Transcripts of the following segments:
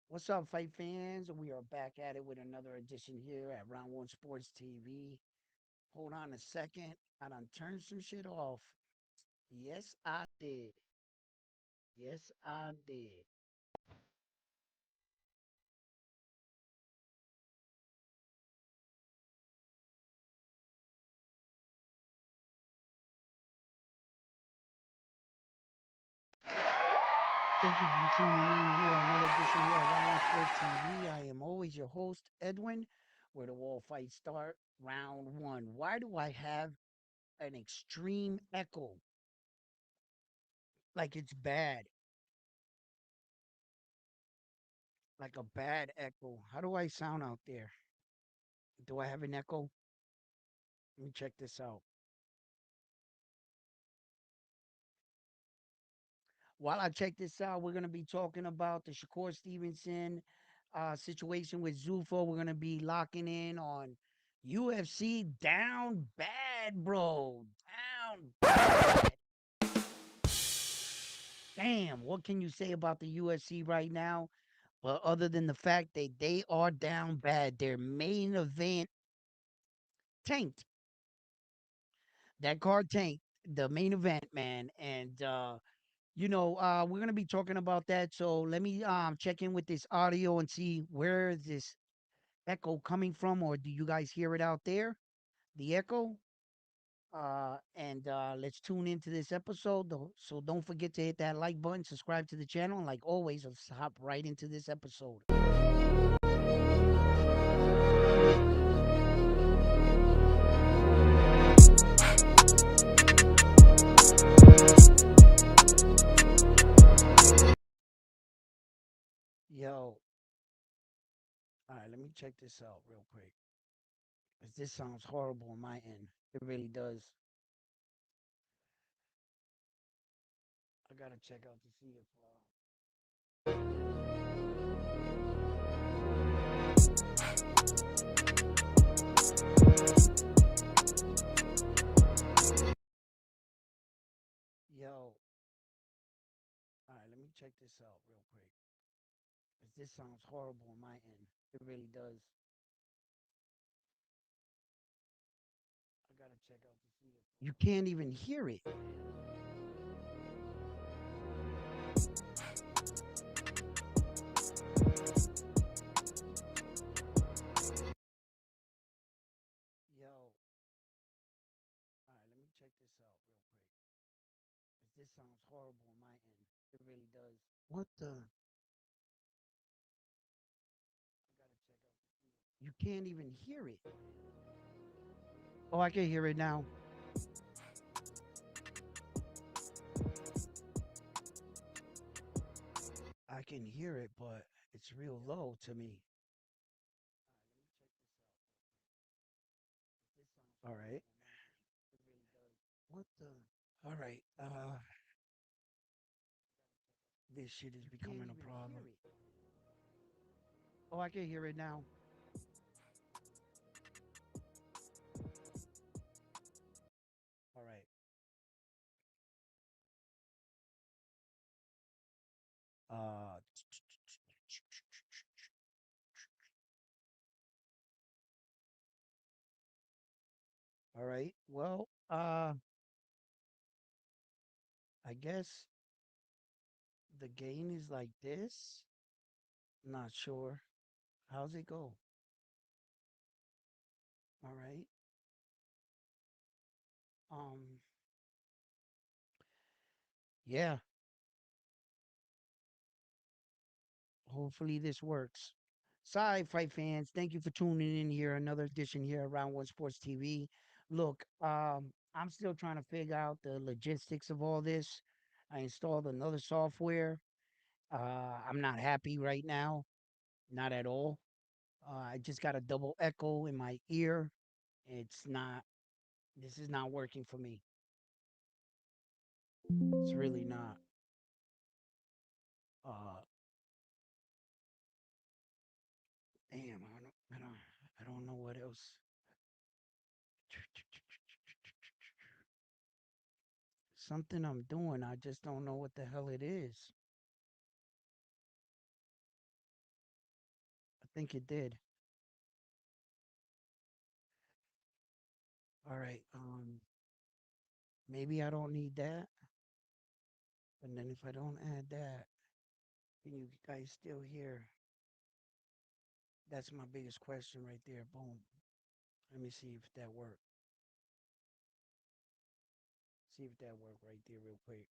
What's up, fight fans? We are back at it with another edition here at Round One Sports TV. Hold on a second. I done turned some shit off. Yes, I did. Yes, I did. Thank you for tuning in here on another edition here at Round One Sports TV. I am always your host, Edwin, where the wall fights start. Round one. Why do I have an extreme echo? Like it's bad. Like a bad echo. How do I sound out there? Do I have an echo? Let me check this out. While I check this out, we're going to be talking about the Shakur Stevenson situation with Zuffa. We're going to be locking in on UFC down bad, bro. Down bad. Damn, what can you say about the UFC right now? Well, other than the fact that they are down bad, their main event tanked. That card tanked the main event, man. And we're gonna be talking about that. So let me check in with this audio and see where is this echo coming from, or do you guys hear it out there? The echo. And let's tune into this episode. So don't forget to hit that like button, subscribe to the channel, and like always, let's hop right into this episode. Yo, all right, let me check this out real quick. 'Cause this sounds horrible on my end. It really does. I gotta check out to see if yo. All right, let me check this out real quick. 'Cause this sounds horrible on my end. It really does. I gotta check out to see if you can't even hear it. Yo. All right, let me check this out real quick. 'Cause this sounds horrible on my end. It really does. What the? I gotta check out to see it. You can't even hear it. Oh, I can hear it now. I can hear it, but it's real low to me. All right. What the? All right. This shit is becoming a problem. Oh, I can hear it now. All right. Uh, all right. Well, I guess the gain is like this. Not sure. How's it go? All right. Um, yeah. Hopefully this works. Sorry, fight fans. Thank you for tuning in here. Another edition here at Round One Sports TV. Look, I'm still trying to figure out the logistics of all this. I installed another software. I'm not happy right now. Not at all. I just got a double echo in my ear. It's not, this is not working for me. It's really not. Uh, damn, I don't know what else. Something I'm doing, I just don't know what the hell it is. think it did. All right. Maybe I don't need that. And then if I don't add that, can you guys still hear? That's my biggest question right there. Boom. Let me see if that worked. See if that worked right there real quick.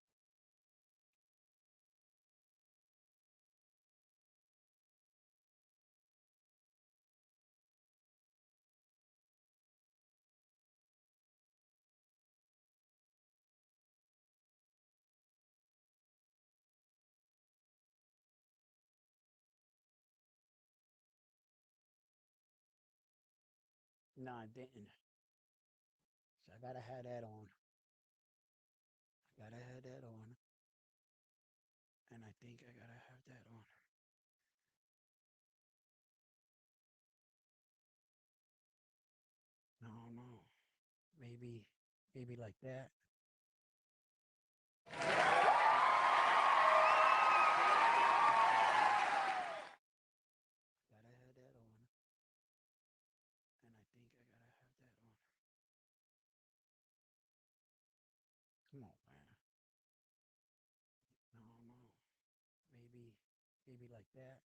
No, I didn't. So I gotta have that on. I gotta have that on. And I think I gotta have that on. No, no. Maybe, maybe like that. Gotta have that on. And I think I gotta have that on. Come on, man. No, no. Maybe, maybe like that.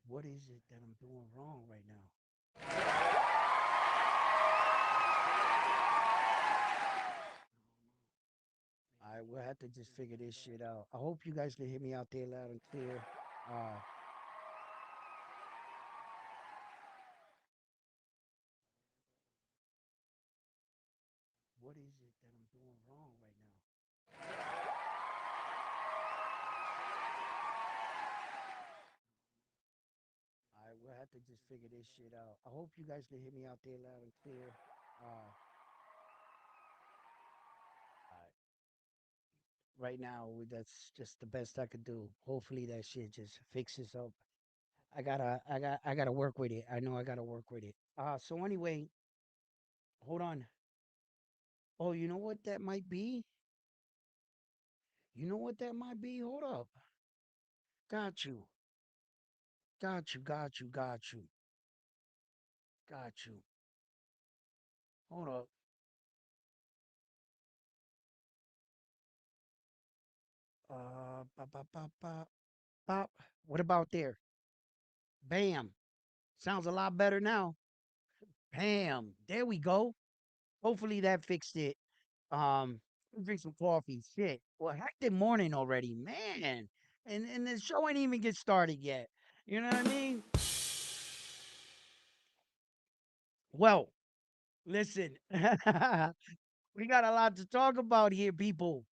What is it that I'm doing wrong right now? All right, we'll have to just figure this shit out. I hope you guys can hear me out there loud and clear. Uh, what is it that I'm doing wrong right now? All right, we'll have to just figure this shit out. I hope you guys can hear me out there loud and clear. Right now, that's just the best I could do. Hopefully, that shit just fixes up. I gotta work with it. I know I gotta work with it. So anyway, hold on. Oh, you know what that might be? You know what that might be? Hold up. Got you. Got you. Got you. Got you. Got you. Hold up. Pop, pop, pop, pop, pop. What about there? Bam. Sounds a lot better now. Bam. There we go. Hopefully that fixed it. Drink some coffee. Shit. Well, hectic morning already, man. And the show ain't even get started yet. You know what I mean? Well, listen. We got a lot to talk about here, people.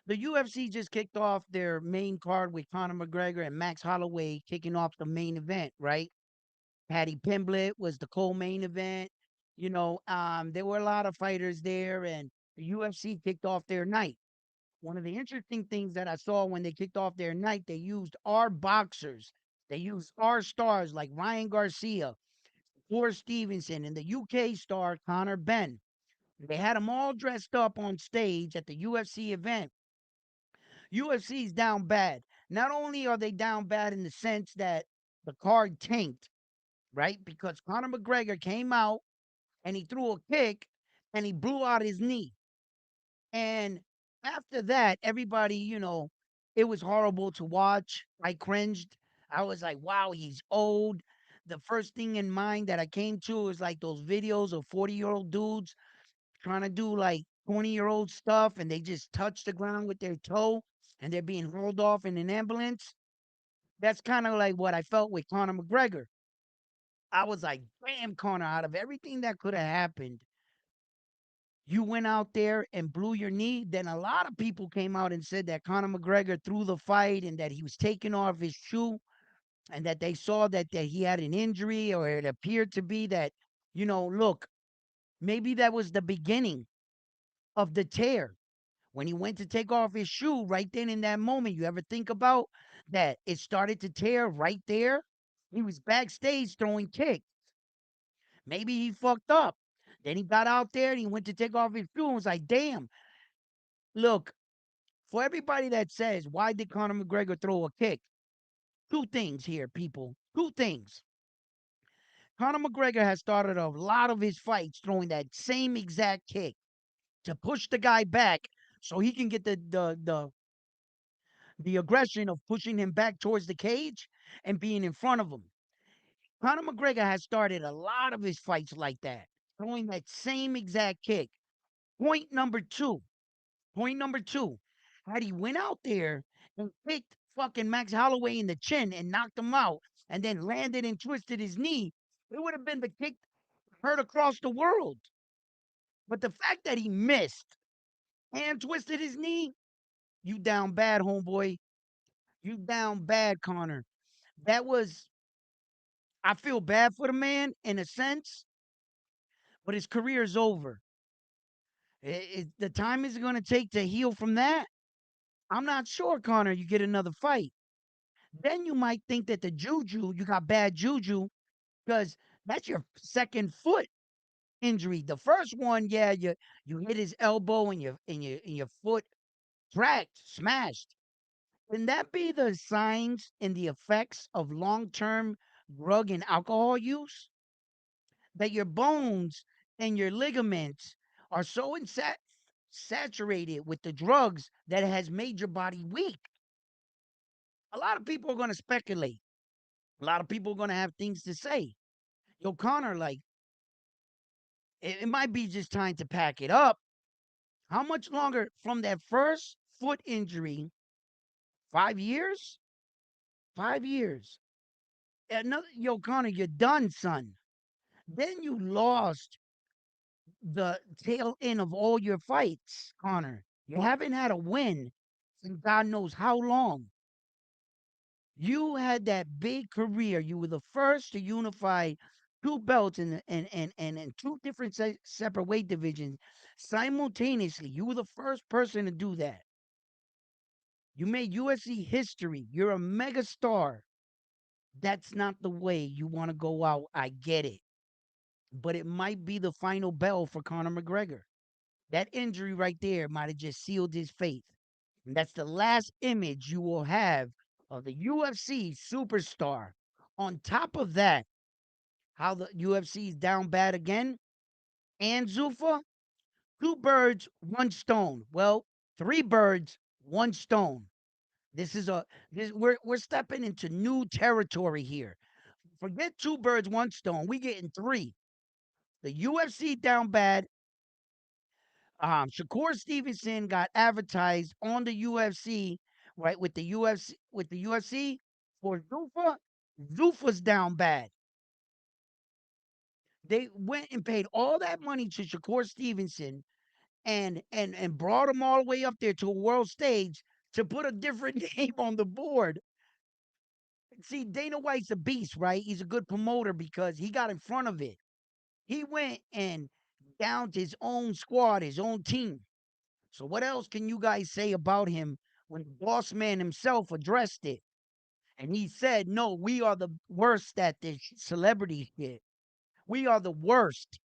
The UFC just kicked off their main card with Conor McGregor and Max Holloway kicking off the main event, right? Patty Pimblett was the co-main event. There were a lot of fighters there, and the UFC kicked off their night. One of the interesting things that I saw when they kicked off their night, they used our boxers. They used our stars like Ryan Garcia, Thor Stevenson, and the UK star Conor Ben. They had them all dressed up on stage at the UFC event. UFC's down bad. Not only are they down bad in the sense that the card tanked, right? Because Conor McGregor came out and he threw a kick and he blew out his knee. And after that, everybody, it was horrible to watch. I cringed. I was like, wow, he's old. The first thing in mind that I came to is like those videos of 40-year-old dudes trying to do like 20-year-old stuff and they just touch the ground with their toe and they're being hauled off in an ambulance. That's kind of like what I felt with Conor McGregor. I was like, damn, Conor, out of everything that could have happened, you went out there and blew your knee. Then a lot of people came out and said that Conor McGregor threw the fight and that he was taking off his shoe and that they saw that he had an injury or it appeared to be that, look, maybe that was the beginning of the tear. When he went to take off his shoe right then in that moment, you ever think about that it started to tear right there? He was backstage throwing kicks. Maybe he fucked up. Then he got out there and he went to take off his shoe and was like, damn, look, for everybody that says, why did Conor McGregor throw a kick? Two things here, people. Two things. Conor McGregor has started a lot of his fights throwing that same exact kick to push the guy back so he can get the aggression of pushing him back towards the cage and being in front of him. Conor McGregor has started a lot of his fights like that, throwing that same exact kick. Point number two. Point number two. Had he went out there and kicked fucking Max Holloway in the chin and knocked him out and then landed and twisted his knee, it would have been the kick heard across the world. But the fact that he missed and twisted his knee, you down bad, homeboy. You down bad, Connor. That was, I feel bad for the man in a sense, but his career is over. The time is going to take to heal from that. I'm not sure, Connor, you get another fight. Then you might think that the juju, you got bad juju, because that's your second foot injury. The first one, yeah, you hit his elbow and your foot cracked, smashed. Can that be the signs and the effects of long-term drug and alcohol use? That your bones and your ligaments are so saturated with the drugs that it has made your body weak. A lot of people are going to speculate. A lot of people are going to have things to say. Yo, Connor, like, it might be just time to pack it up. How much longer from that first foot injury? 5 years? 5 years. Another, yo, Connor, you're done, son. Then you lost the tail end of all your fights, Connor. You haven't had a win in God knows how long. You had that big career. You were the first to unify two belts in two different separate weight divisions simultaneously. You were the first person to do that. You made UFC history. You're a mega star. That's not the way you want to go out. I get it. But it might be the final bell for Conor McGregor. That injury right there might have just sealed his fate. And that's the last image you will have of the UFC superstar. On top of that, how the UFC is down bad again, and Zuffa, two birds, one stone. Well, three birds, one stone. This is a this we're stepping into new territory here. Forget two birds, one stone. We getting three. The UFC down bad. Shakur Stevenson got advertised on the UFC, right, with the UFC for Zuffa. Zuffa's down bad. They went and paid all that money to Shakur Stevenson and brought him all the way up there to a world stage to put a different name on the board. See, Dana White's a beast, right? He's a good promoter because he got in front of it. He went and downed his own squad, his own team. So what else can you guys say about him when the boss man himself addressed it? And he said, no, we are the worst at this celebrity shit. We are the worst.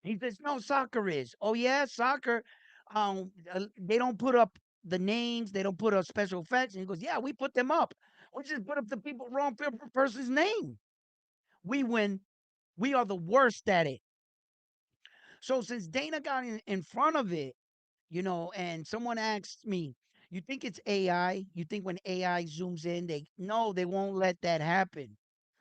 He says, no, soccer is. Oh, yeah, soccer. They don't put up the names, they don't put up special effects. And he goes, yeah, we put them up. We just put up the people wrong person's name. We win. We are the worst at it. So since Dana got in front of it, and someone asked me, you think it's AI? You think when AI zooms in, they won't let that happen.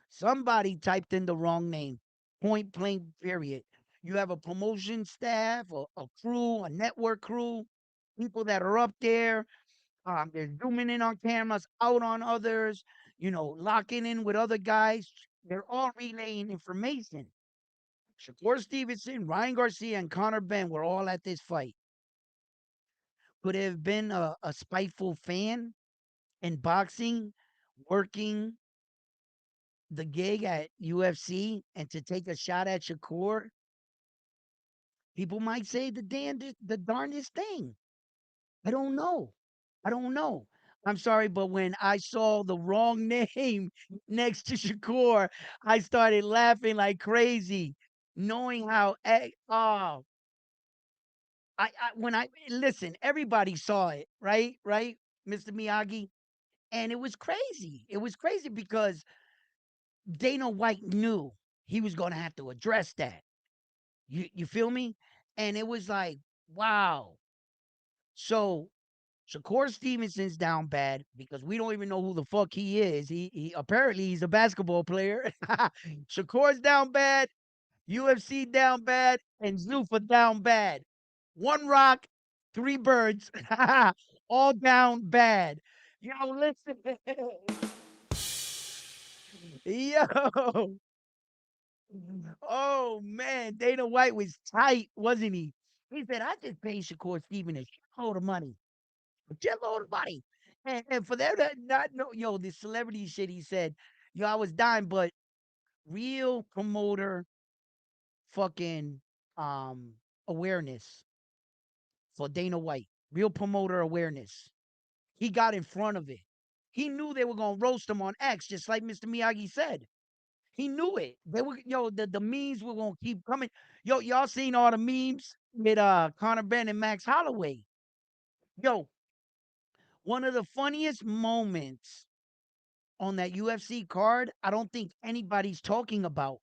Somebody typed in the wrong name. Point blank, period. You have a promotion staff, a crew, a network crew, people that are up there. They're zooming in on cameras, out on others, locking in with other guys. They're all relaying information. Shakur Stevenson, Ryan Garcia, and Conor Ben were all at this fight. Could it have been a spiteful fan in boxing working the gig at UFC and to take a shot at Shakur? People might say the darndest thing. I don't know. I don't know. I'm sorry, but when I saw the wrong name next to Shakur, I started laughing like crazy. knowing how oh I when I listen, everybody saw it, right? Right, Mr. Miyagi? And it was crazy. It was crazy because Dana White knew he was gonna have to address that. You feel me? And it was like, wow. So Shakur Stevenson's down bad because we don't even know who the fuck he is. He apparently he's a basketball player. Shakur's down bad, UFC down bad, and Zuffa down bad. One rock, three birds, all down bad. Yo, listen. Yo. Oh man, Dana White was tight, wasn't he? He said, I just paid Shakur Stevens a shitload of money. A shitload of money. And for them to not know, yo, the celebrity shit, he said, yo, I was dying, but real promoter fucking um awareness for Dana White. Real promoter awareness. He got in front of it. He knew they were gonna roast him on X, just like Mr. Miyagi said. He knew it. They were, yo, the memes were gonna keep coming. Yo, y'all seen all the memes with Conor Ben and Max Holloway. Yo, one of the funniest moments on that UFC card, I don't think anybody's talking about.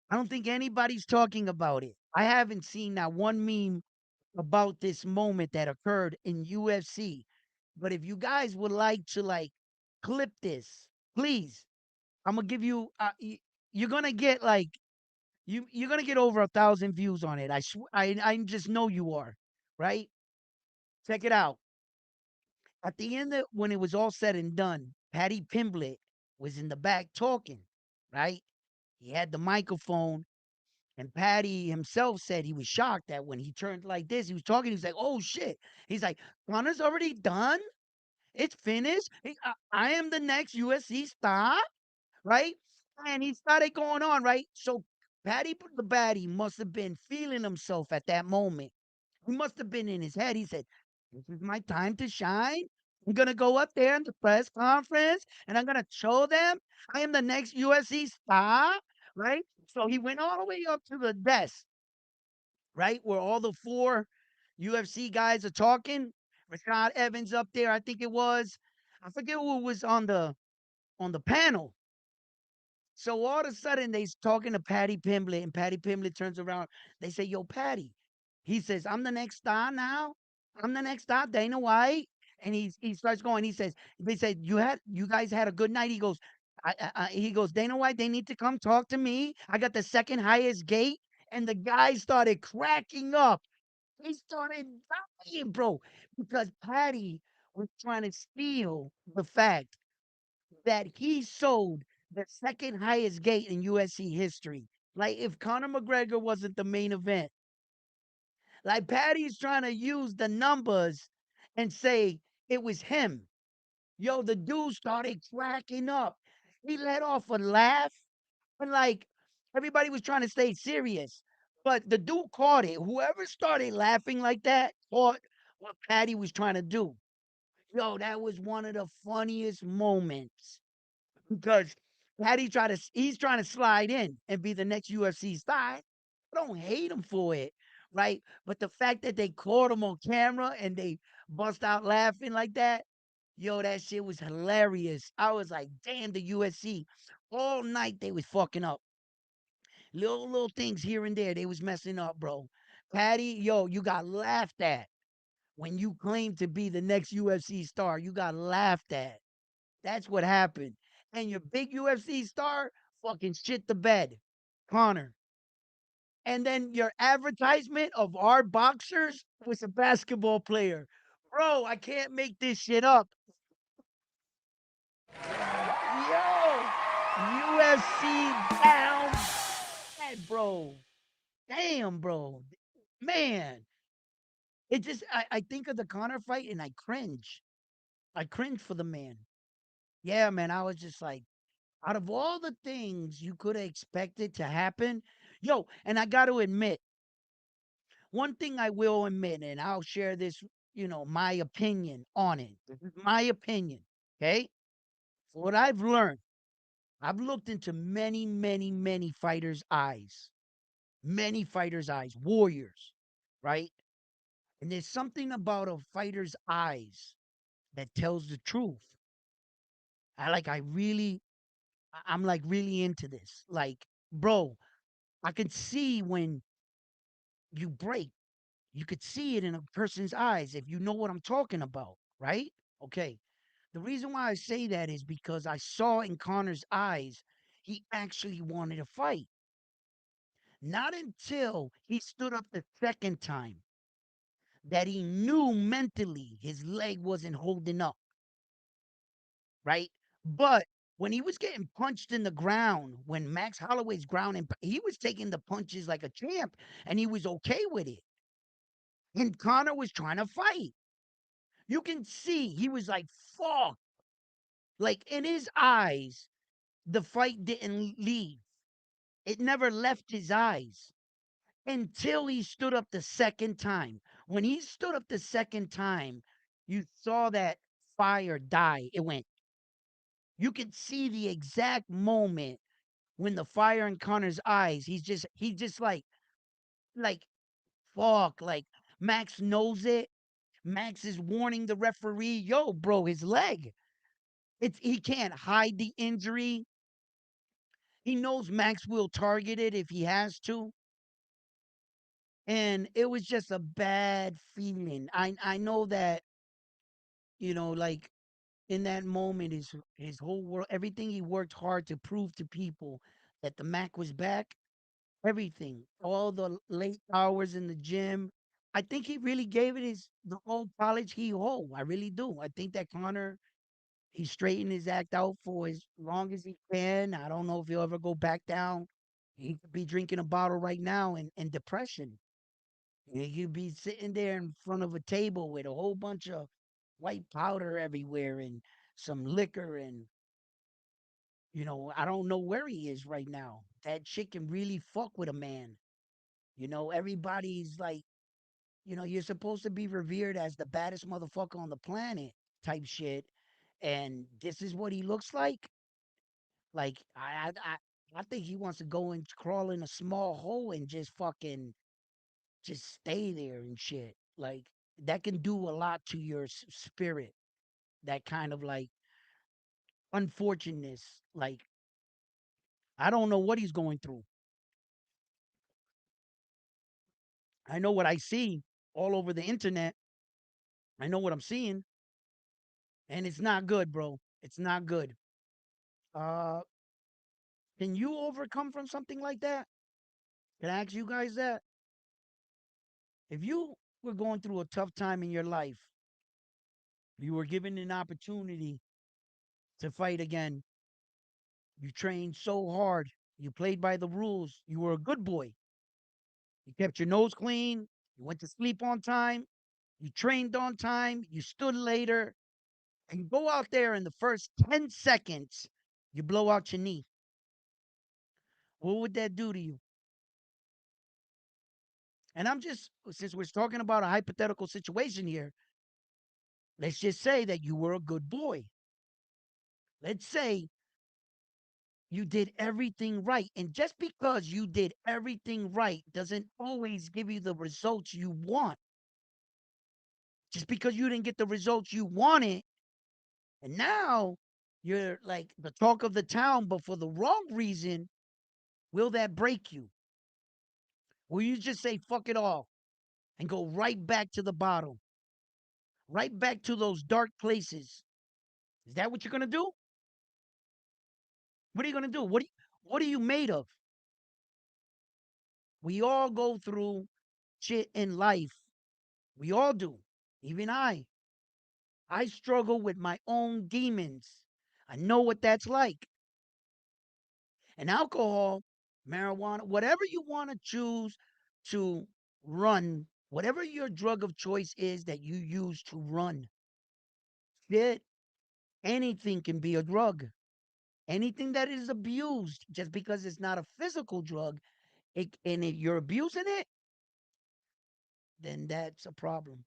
I don't think anybody's talking about it. I haven't seen that one meme about this moment that occurred in UFC. But if you guys would like to like clip this, please, I'm gonna give you. You're gonna get like you're gonna get over 1,000 views on it. I just know you are, right? Check it out. At the end of when it was all said and done, Patty Pimblett was in the back talking, right? He had the microphone, and Patty himself said he was shocked that when he turned like this, he was talking. He was like, "Oh shit!" He's like, "Connor's already done. It's finished. I am the next USC star, right?" And he started going on, right? So Patty the Batty must have been feeling himself at that moment. He must have been in his head. He said, "This is my time to shine. I'm gonna go up there in the press conference and I'm gonna show them I am the next USC star." Right? So he went all the way up to the desk, right? Where all the four UFC guys are talking. Rashad Evans up there, I think it was. I forget who was on the panel. So all of a sudden they's talking to Patty Pimblett, and Patty Pimblett turns around. They say, "Yo, Patty." He says, "I'm the next star now. I'm the next star, Dana White." And he starts going. He says, they said, you guys had a good night. He goes, he goes, "Dana White, they need to come talk to me. I got the second highest gate." And the guy started cracking up. He started dying, bro, because Patty was trying to steal the fact that he sold the second highest gate in UFC history. Like if Conor McGregor wasn't the main event, like Patty's trying to use the numbers and say it was him. Yo, the dude started cracking up. He let off a laugh and like everybody was trying to stay serious. But the dude caught it. Whoever started laughing like that caught what Patty was trying to do. Yo, that was one of the funniest moments because he's trying to slide in and be the next UFC star. I don't hate him for it, right? But the fact that they caught him on camera and they bust out laughing like that, yo, that shit was hilarious. I was like, damn, the UFC all night they was fucking up. Little things here and there they was messing up, bro. Patty, yo, you got laughed at when you claimed to be the next UFC star. You got laughed at. That's what happened. And your big UFC star fucking shit the bed, Connor. And then your advertisement of our boxers was a basketball player. Bro, I can't make this shit up. Yo, UFC down bad, bro. Damn, bro. Man, it just, I think of the Connor fight and I cringe. I cringe for the man. Yeah, man, I was just like, out of all the things you could have expected to happen, yo, and I got to admit, one thing I will admit, and I'll share this, my opinion on it. This is my opinion, okay? For what I've learned, I've looked into many, many, many fighters' eyes. Many fighters' eyes, warriors, right? And there's something about a fighter's eyes that tells the truth. I really, I'm like really into this. Like, bro, I could see when you break. You could see it in a person's eyes if you know what I'm talking about, right? Okay. The reason why I say that is because I saw in Connor's eyes he actually wanted to fight. Not until he stood up the second time that he knew mentally his leg wasn't holding up, right? But when he was getting punched in the ground, when Max Holloway's grounding, he was taking the punches like a champ and he was okay with it. And Connor was trying to fight. You can see he was like, fuck. Like in his eyes, the fight didn't leave. It never left his eyes until he stood up the second time. When he stood up the second time, you saw that fire die. It went. You could see the exact moment when the fire in Connor's eyes. He just like fuck. Like Max knows it. Max is warning the referee, yo, bro, his leg. He can't hide the injury. He knows Max will target it if he has to. And it was just a bad feeling. I know that, like in that moment his whole world, everything he worked hard to prove to people that the Mac was back, everything, all the late hours in the gym. I think he really gave it his the whole college he hold. I really do. I think that Connor, he straightened his act out for as long as he can. I don't know if he'll ever go back down. He could be drinking a bottle right now in depression. He could be sitting there in front of a table with a whole bunch of white powder everywhere and some liquor. And, I don't know where he is right now. That shit can really fuck with a man. Everybody's like, you're supposed to be revered as the baddest motherfucker on the planet type shit. And this is what he looks like. Like I think he wants to go and crawl in a small hole and just stay there and shit. Like that can do a lot to your spirit. That kind of like unfortunateness. Like I don't know what he's going through. I know what I see all over the internet. I know what I'm seeing, and it's not good, bro. It's not good. Uh, can you overcome from something like that? Can I ask you guys that? If you were going through a tough time in your life, you were given an opportunity to fight again. You trained so hard. You played by the rules. You were a good boy. You kept your nose clean. You went to sleep on time. You trained on time. You stood later. And you go out there in the first 10 seconds, you blow out your knee. What would that do to you? And since we're talking about a hypothetical situation here, let's just say that you were a good boy. Let's say you did everything right. And just because you did everything right doesn't always give you the results you want. Just because you didn't get the results you wanted, and now you're like the talk of the town, but for the wrong reason, will that break you? Will you just say, fuck it all and go right back to the bottom, right back to those dark places? Is that what you're going to do? What are you going to do? What are you made of? We all go through shit in life. We all do. Even I. I struggle with my own demons. I know what that's like. And alcohol, marijuana, whatever you want to choose to run, whatever your drug of choice is that you use to run, shit, anything can be a drug. Anything that is abused, just because it's not a physical drug, and if you're abusing it, then that's a problem.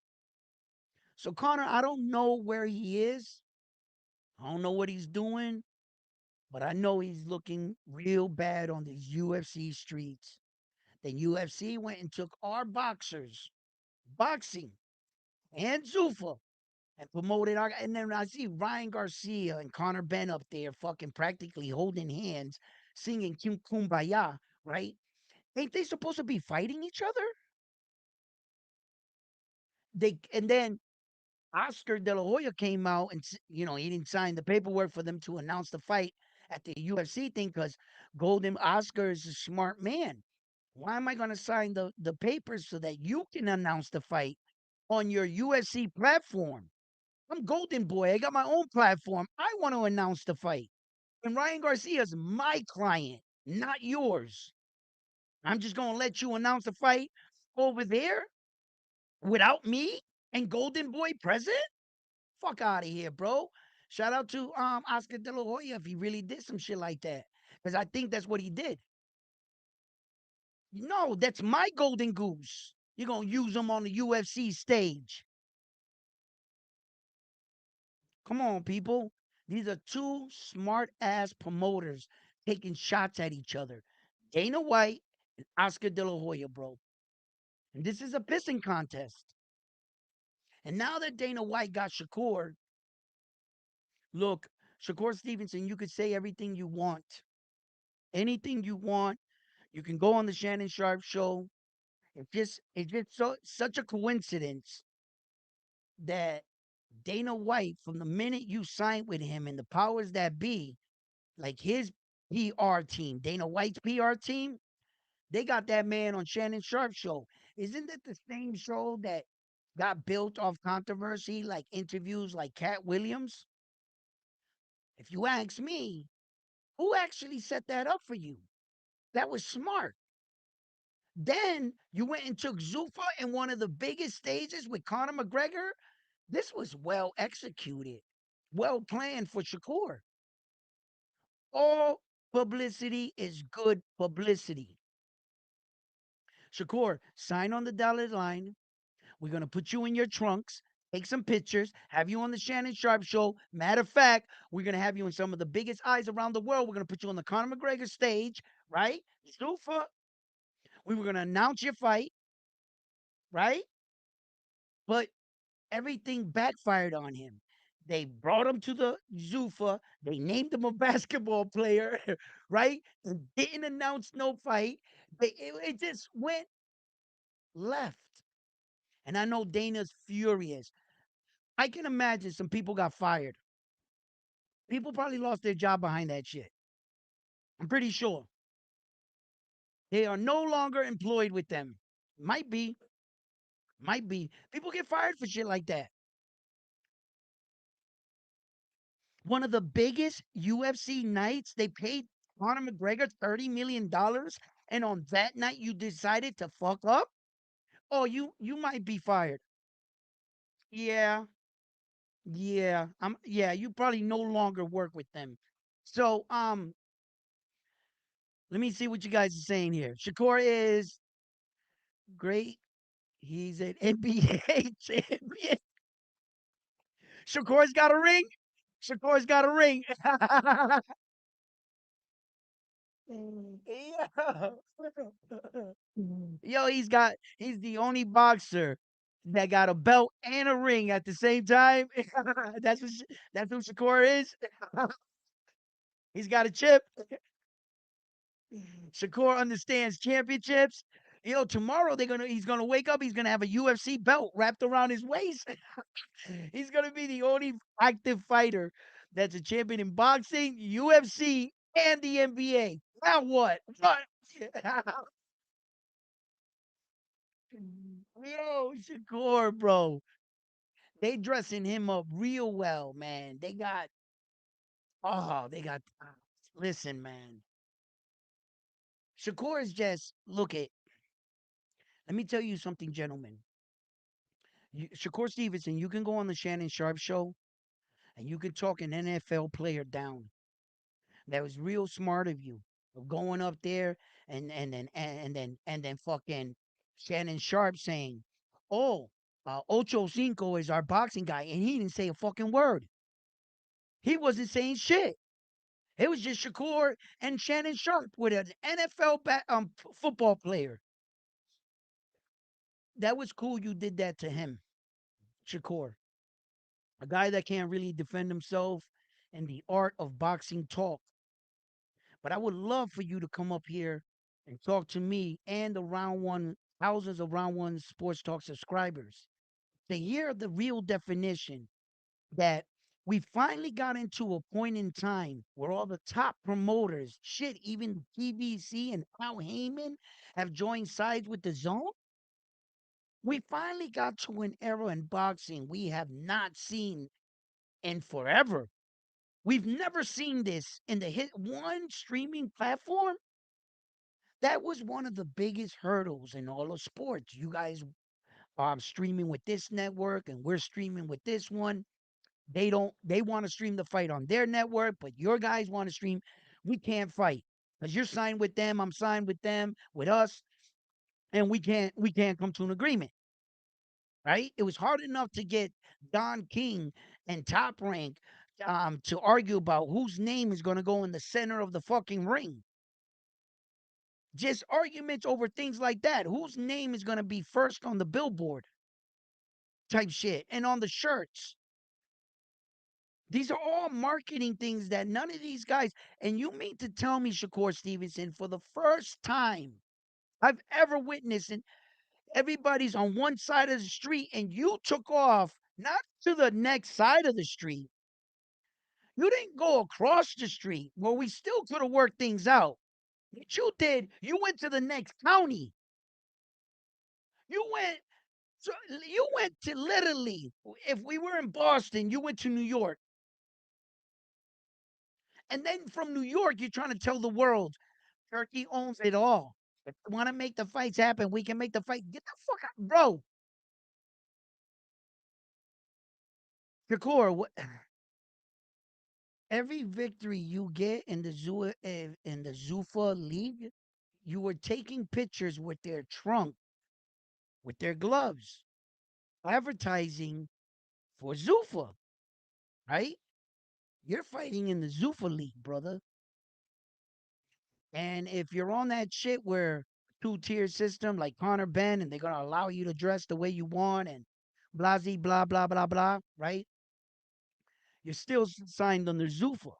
So Connor, I don't know where he is. I don't know what he's doing, but I know he's looking real bad on these UFC streets. Then UFC went and took our boxers, boxing, and Zuffa, and promoted our. And then I see Ryan Garcia and Conor Ben up there, fucking practically holding hands, singing Kumbaya, right? Ain't they supposed to be fighting each other? And then Oscar De La Hoya came out and he didn't sign the paperwork for them to announce the fight at the UFC thing because Golden Oscar is a smart man. Why am I going to sign the papers so that you can announce the fight on your UFC platform? I'm Golden Boy. I got my own platform. I want to announce the fight. And Ryan Garcia is my client, not yours. I'm just going to let you announce the fight over there without me and Golden Boy present? Fuck out of here, bro. Shout out to Oscar De La Hoya if he really did some shit like that. Because I think that's what he did. No, that's my golden goose. You're going to use him on the UFC stage. Come on, people. These are two smart ass promoters taking shots at each other. Dana White and Oscar De La Hoya, bro. And this is a pissing contest. And now that Dana White got Shakur, look, Shakur Stevenson, you could say everything you want. Anything you want. You can go on the Shannon Sharp show. It's just such a coincidence that Dana White, from the minute you signed with him and the powers that be, like his PR team, Dana White's PR team, they got that man on Shannon Sharp show. Isn't it the same show that got built off controversy, like interviews like Cat Williams? If you ask me, who actually set that up for you? That was smart. Then you went and took Zuffa in one of the biggest stages with Conor McGregor. This was well executed, well planned for Shakur. All publicity is good publicity. Shakur, sign on the dotted line. We're going to put you in your trunks, take some pictures, have you on the Shannon Sharp show. Matter of fact, we're going to have you in some of the biggest eyes around the world. We're going to put you on the Conor McGregor stage, right? Zuffa, we were going to announce your fight, right? But everything backfired on him. They brought him to the Zuffa. They named him a basketball player, right? And didn't announce no fight. It just went left. And I know Dana's furious. I can imagine some people got fired. People probably lost their job behind that shit. I'm pretty sure. They are no longer employed with them. Might be. Might be. People get fired for shit like that. One of the biggest UFC nights, they paid Conor McGregor $30 million, and on that night you decided to fuck up. Oh, you might be fired. Yeah, yeah. You probably no longer work with them. So let me see what you guys are saying here. Shakur is great. He's an NBA champion. Shakur's got a ring. Shakur's got a ring. Yeah. Yo, he's the only boxer that got a belt and a ring at the same time. That's who Shakur is. He's got a chip. Shakur understands championships. Tomorrow he's gonna wake up. He's gonna have a UFC belt wrapped around his waist. He's gonna be the only active fighter that's a champion in boxing, UFC, and the NBA. Now what? What? Yo, Shakur, bro. They dressing him up real well, man. Listen, man. Shakur is just, look at, let me tell you something, gentlemen. Shakur Stevenson, you can go on the Shannon Sharp show and you can talk an NFL player down. That was real smart of you, of going up there and then fucking Shannon Sharp saying, "Oh, Ocho Cinco is our boxing guy," and he didn't say a fucking word. He wasn't saying shit. It was just Shakur and Shannon Sharp with an NFL football player. that was cool you did that to him, Shakur. A guy that can't really defend himself and the art of boxing talk. But I would love for you to come up here and talk to me and the round one, thousands of round one sports talk subscribers to hear the real definition that we finally got into a point in time where all the top promoters, shit, even PBC and Al Heyman have joined sides with the zone. We finally got to an era in boxing we have not seen in forever. We've never seen this in the hit one streaming platform. That was one of the biggest hurdles in all of sports. You guys are streaming with this network and we're streaming with this one. They want to stream the fight on their network, but your guys want to stream. We can't fight because you're signed with them, I'm signed with them, with us, and we can't come to an agreement. Right? It was hard enough to get Don King and Top Rank to argue about whose name is going to go in the center of the fucking ring. Just arguments over things like that. Whose name is going to be first on the billboard type shit and on the shirts. These are all marketing things that none of these guys, and you mean to tell me, Shakur Stevenson, for the first time I've ever witnessed, and everybody's on one side of the street, and you took off not to the next side of the street. You didn't go across the street where we still could have worked things out. What you did, you went to the next county. You went, so you went to literally, if we were in Boston, you went to New York. And then from New York, you're trying to tell the world Turkey owns it all. If you want to make the fights happen, we can make the fight. Get the fuck out, bro. Shakur, every victory you get in the Zuffa League, you were taking pictures with their trunk, with their gloves, advertising for Zuffa, right? You're fighting in the Zuffa League, brother. And if you're on that shit where two-tier system like Connor Ben and they're gonna allow you to dress the way you want and blah blah blah blah blah, right? You're still signed under Zuffa.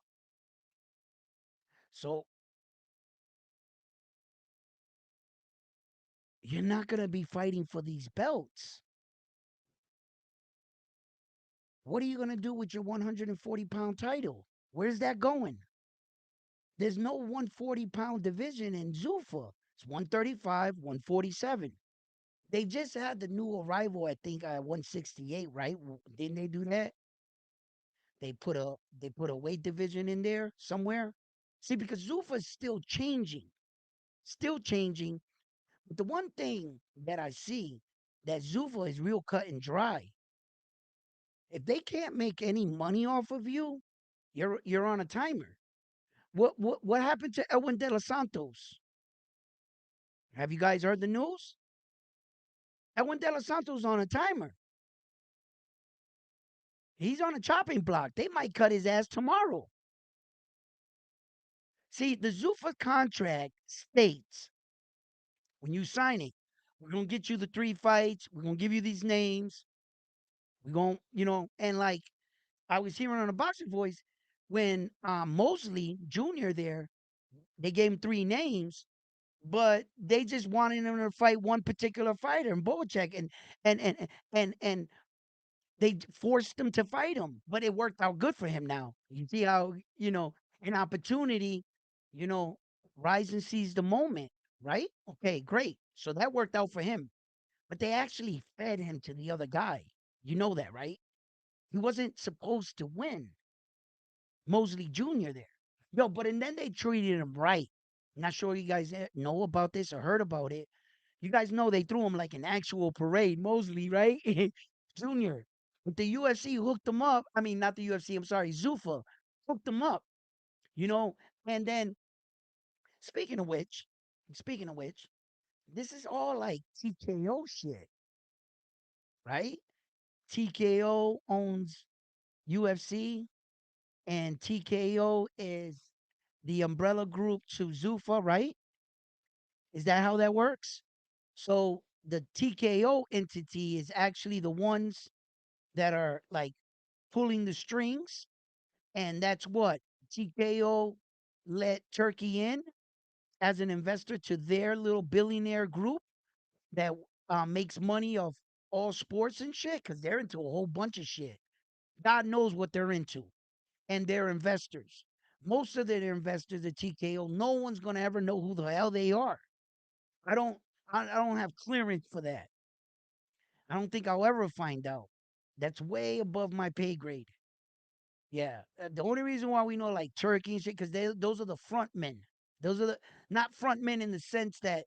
So you're not gonna be fighting for these belts. What are you gonna do with your 140-pound title? Where's that going? There's no 140-pound division in Zuffa. It's 135, 147. They just had the new arrival, I think, at 168, right? Didn't they do that? They put a weight division in there somewhere. See, because Zuffa is still changing. But the one thing that I see that Zuffa is real cut and dry. If they can't make any money off of you, you're on a timer. What happened to Elwin De Los Santos? Have you guys heard the news? Elwin De Los Santos on a timer. He's on a chopping block. They might cut his ass tomorrow. See, the Zuffa contract states when you sign it, we're gonna get you the 3 fights. We're gonna give you these names. We're gonna, and like I was hearing on a boxing voice when Mosley Jr. there, they gave him 3 names, but they just wanted him to fight one particular fighter in Bocek, and they forced him to fight him, but it worked out good for him now. You see how, an opportunity, you know, rise and seize the moment, right? Okay, great. So that worked out for him. But they actually fed him to the other guy. You know that, right? He wasn't supposed to win. Mosley Jr. there. Yo, but and then they treated him right. I'm not sure you guys know about this or heard about it. You guys know they threw him like an actual parade, Mosley, right? Junior. But the UFC hooked him up. I mean, not the UFC, I'm sorry, Zuffa hooked him up, you know? And then, speaking of which, speaking of which, this is all like TKO shit, right? TKO owns UFC, and TKO is the umbrella group to Zuffa, right? Is that how that works? So the TKO entity is actually the ones that are like pulling the strings, and that's what TKO let Turkey in as an investor to their little billionaire group that makes money off all sports and shit because they're into a whole bunch of shit. God knows what they're into, and they're investors. Most of their investors at TKO, no one's gonna ever know who the hell they are. I don't, I don't have clearance for that. I don't think I'll ever find out. That's way above my pay grade. Yeah, the only reason why we know like Turkey and shit because those are the front men. Those are the not front men in the sense that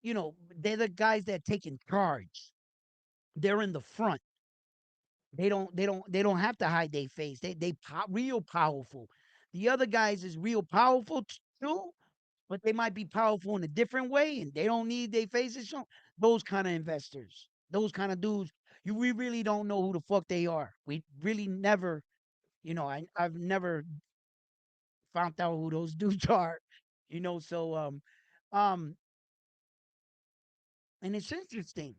they're the guys that take in charge. They're in the front. They don't have to hide their face. Real powerful. The other guys is real powerful too, but they might be powerful in a different way, and they don't need their faces shown. Those kind of investors, those kind of dudes, we really don't know who the fuck they are. We really never, I've never found out who those dudes are, So, um, and it's interesting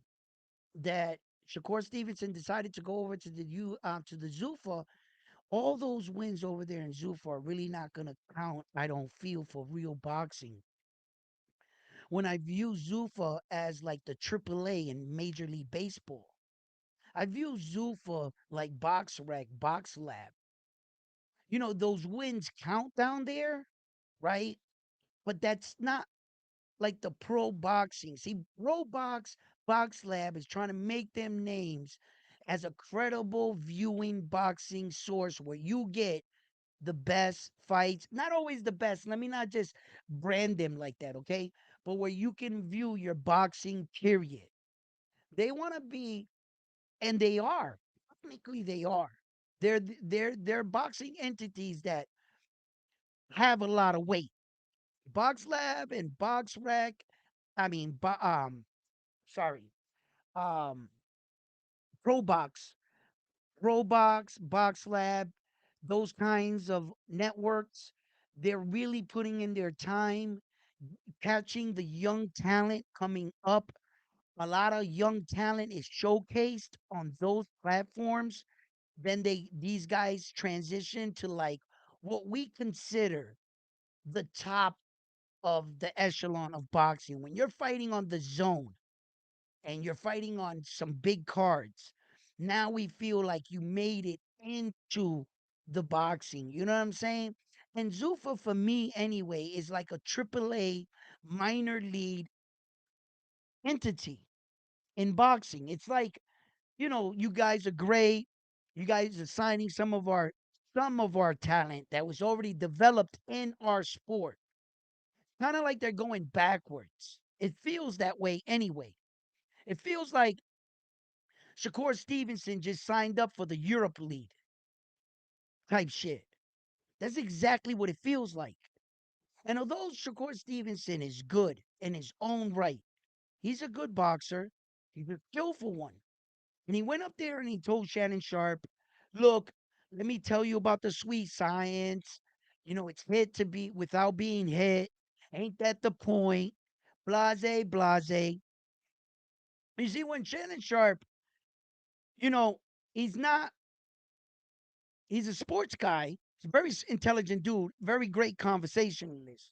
that Shakur Stevenson decided to go over to the Zuffa. All those wins over there in Zuffa are really not gonna count. I don't feel for real boxing. When I view Zuffa as like the AAA in Major League Baseball, I view Zuffa like Box Lab. Those wins count down there, right? But that's not like the pro boxing. See, Box Lab is trying to make them names as a credible viewing boxing source where you get the best fights, not always the best. Let me not just brand them like that, okay? But where you can view your boxing period. They want to be, and they are. Technically, they are. They're boxing entities that have a lot of weight. Box Lab and Box Rec. I mean, sorry, um, Pro Box, Box Lab, those kinds of networks. They're really putting in their time catching the young talent coming up. A lot of young talent is showcased on those platforms. Then these guys transition to like what we consider the top of the echelon of boxing. When you're fighting on the zone and you're fighting on some big cards, now we feel like you made it into the boxing. You know what I'm saying? And Zuffa, for me anyway, is like a AAA minor league entity in boxing. It's like, you guys are great. You guys are signing some of our talent that was already developed in our sport. Kind of like they're going backwards. It feels that way anyway. It feels like Shakur Stevenson just signed up for the Europe League type shit. That's exactly what it feels like. And although Shakur Stevenson is good in his own right, he's a good boxer. He's a skillful one. And he went up there and he told Shannon Sharp, look, let me tell you about the sweet science. It's hit to be without being hit. Ain't that the point? Blase, blase. You see, when Shannon Sharp, you know, he's not, he's a sports guy. He's a very intelligent dude, very great conversationalist.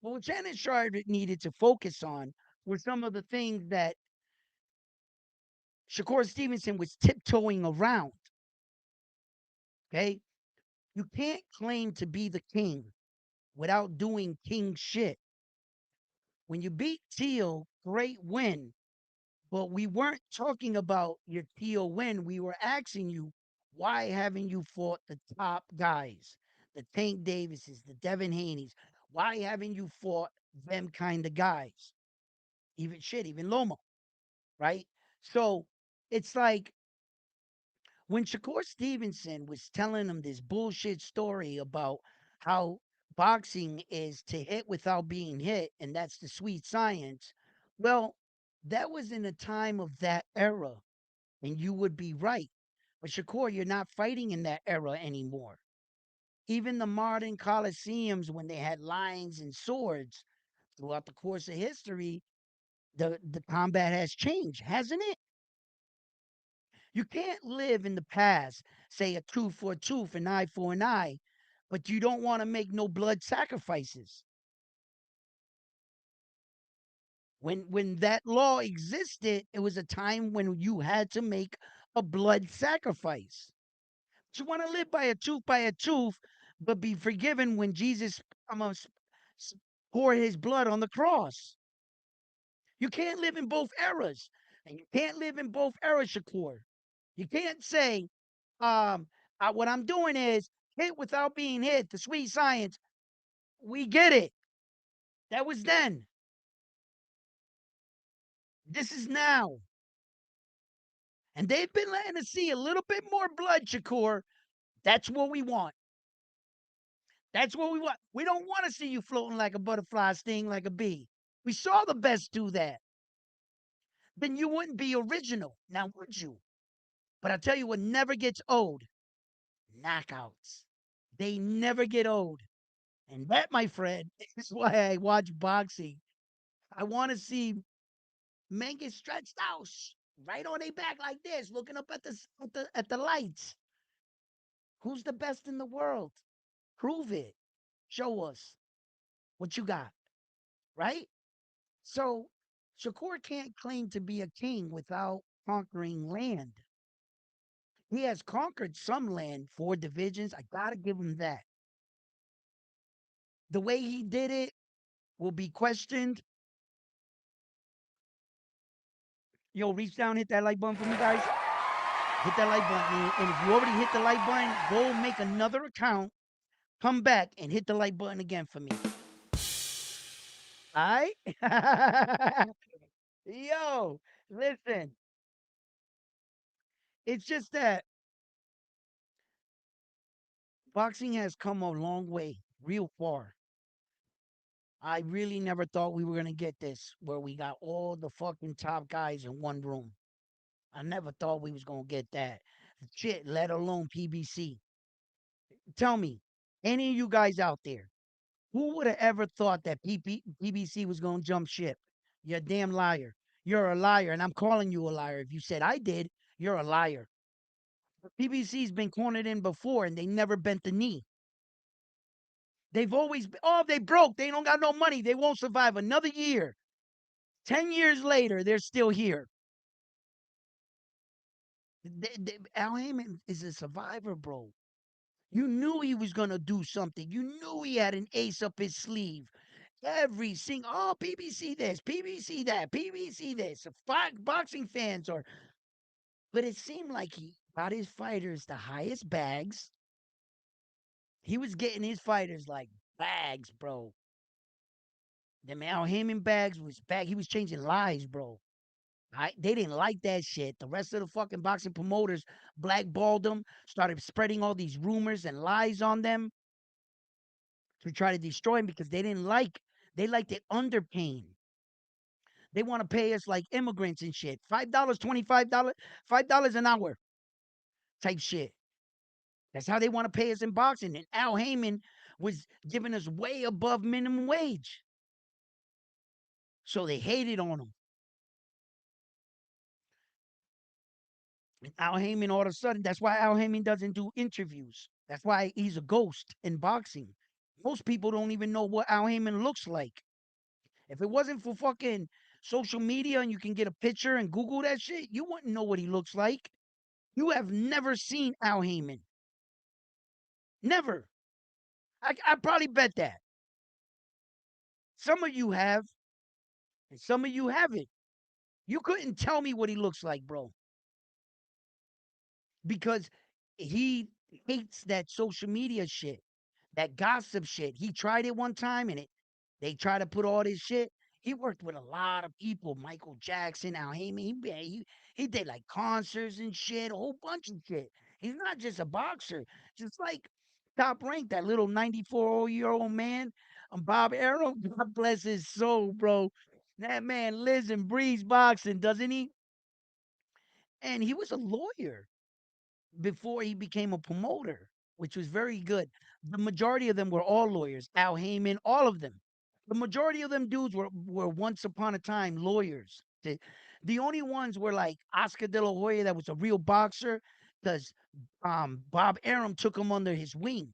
But what Shannon Sharp needed to focus on were some of the things that Shakur Stevenson was tiptoeing around. Okay. You can't claim to be the king without doing king shit. When you beat Teal, great win. But we weren't talking about your Teal win. We were asking you, why haven't you fought the top guys? The Tank Davises, the Devin Haney's. Why haven't you fought them kind of guys? Even Lomo, right? So it's like when Shakur Stevenson was telling him this bullshit story about how boxing is to hit without being hit, and that's the sweet science, well, that was in a time of that era, and you would be right. But Shakur, you're not fighting in that era anymore. Even the modern coliseums, when they had lions and swords throughout the course of history, The combat has changed, hasn't it? You can't live in the past, say a tooth for a tooth, an eye for an eye, but you don't want to make no blood sacrifices. When that law existed, it was a time when you had to make a blood sacrifice. You want to live by a tooth, but be forgiven when Jesus pour his blood on the cross. You can't live in both eras. And you can't live in both eras, Shakur. You can't say, what I'm doing is hit without being hit, the sweet science. We get it. That was then. This is now. And they've been letting us see a little bit more blood, Shakur. That's what we want. That's what we want. We don't want to see you floating like a butterfly, sting like a bee. We saw the best do that. Then you wouldn't be original. Now, would you? But I tell you what never gets old, knockouts. They never get old. And that, my friend, is why I watch boxing. I want to see men get stretched out right on their back like this, looking up at the lights. Who's the best in the world? Prove it. Show us what you got, right? So Shakur can't claim to be a king without conquering land. He has conquered some land, 4 divisions. I gotta give him that. The way he did it will be questioned. Yo, reach down, hit that like button for me, guys. Hit that like button. And if you already hit the like button, go make another account, come back and hit the like button again for me. All right? Yo, listen. It's just that boxing has come a long way, real far. I really never thought we were going to get this where we got all the fucking top guys in one room. I never thought we was going to get that. Shit, let alone PBC. Tell me, any of you guys out there, who would have ever thought that PBC was going to jump ship? You're a damn liar. You're a liar, and I'm calling you a liar. If you said I did, you're a liar. PBC's been cornered in before, and they never bent the knee. They've always been, oh, they broke. They don't got no money. They won't survive another year. 10 years later, they're still here. Al Heyman is a survivor, bro. You knew he was going to do something. You knew he had an ace up his sleeve. Every single, oh, PBC this, PBC that, PBC this. Boxing fans are, but it seemed like he got his fighters the highest bags. He was getting his fighters like bags, bro. Them Al Heyman bags was bag. He was changing lives, bro. They didn't like that shit. The rest of the fucking boxing promoters blackballed them, started spreading all these rumors and lies on them to try to destroy him because they liked it underpaying. They want to pay us like immigrants and shit. $5, $25, $5 an hour type shit. That's how they want to pay us in boxing. And Al Heyman was giving us way above minimum wage. So they hated on him. And Al Heyman, all of a sudden, that's why Al Heyman doesn't do interviews. That's why he's a ghost in boxing. Most people don't even know what Al Heyman looks like. If it wasn't for fucking social media and you can get a picture and Google that shit, you wouldn't know what he looks like. You have never seen Al Heyman. Never. I probably bet that. Some of you have, and some of you haven't. You couldn't tell me what he looks like, bro, because he hates that social media shit, that gossip shit. He tried it one time and they try to put all this shit. He worked with a lot of people, Michael Jackson, Al Heyman. He did like concerts and shit, a whole bunch of shit. He's not just a boxer, just like top rank, that little 94-year-old man, Bob Arum. God bless his soul, bro. That man lives and breathes boxing, doesn't he? And he was a lawyer before he became a promoter, which was very good. The majority of them were all lawyers. Al Heyman, all of them. The majority of them dudes were once upon a time lawyers. The only ones were like Oscar De La Hoya, that was a real boxer, because Bob Arum took him under his wing.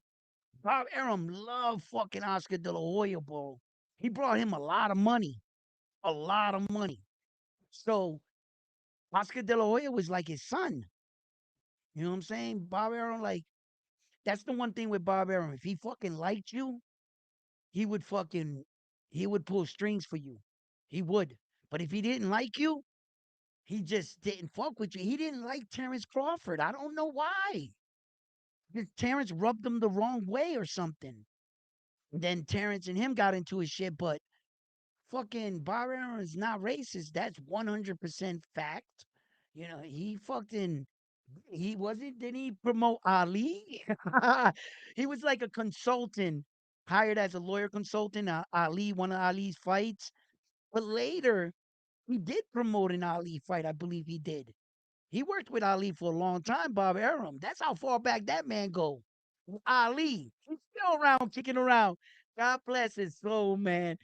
Bob Arum loved fucking Oscar De La Hoya, bro. He brought him a lot of money, a lot of money. So Oscar De La Hoya was like his son. You know what I'm saying? Bob Arum, like, that's the one thing with Bob Arum. If he fucking liked you, he would fucking he would pull strings for you. He would. But if he didn't like you, he just didn't fuck with you. He didn't like Terrence Crawford. I don't know why. Terrence rubbed him the wrong way or something. And then Terrence and him got into his shit, but fucking Bob Arum is not racist. That's 100% fact. You know, he wasn't, didn't he promote Ali? He was like a consultant, hired as a lawyer consultant. Ali, one of Ali's fights. But later, he did promote an Ali fight. I believe he did. He worked with Ali for a long time, Bob Arum. That's how far back that man go. Ali, he's still around, kicking around. God bless his soul, man.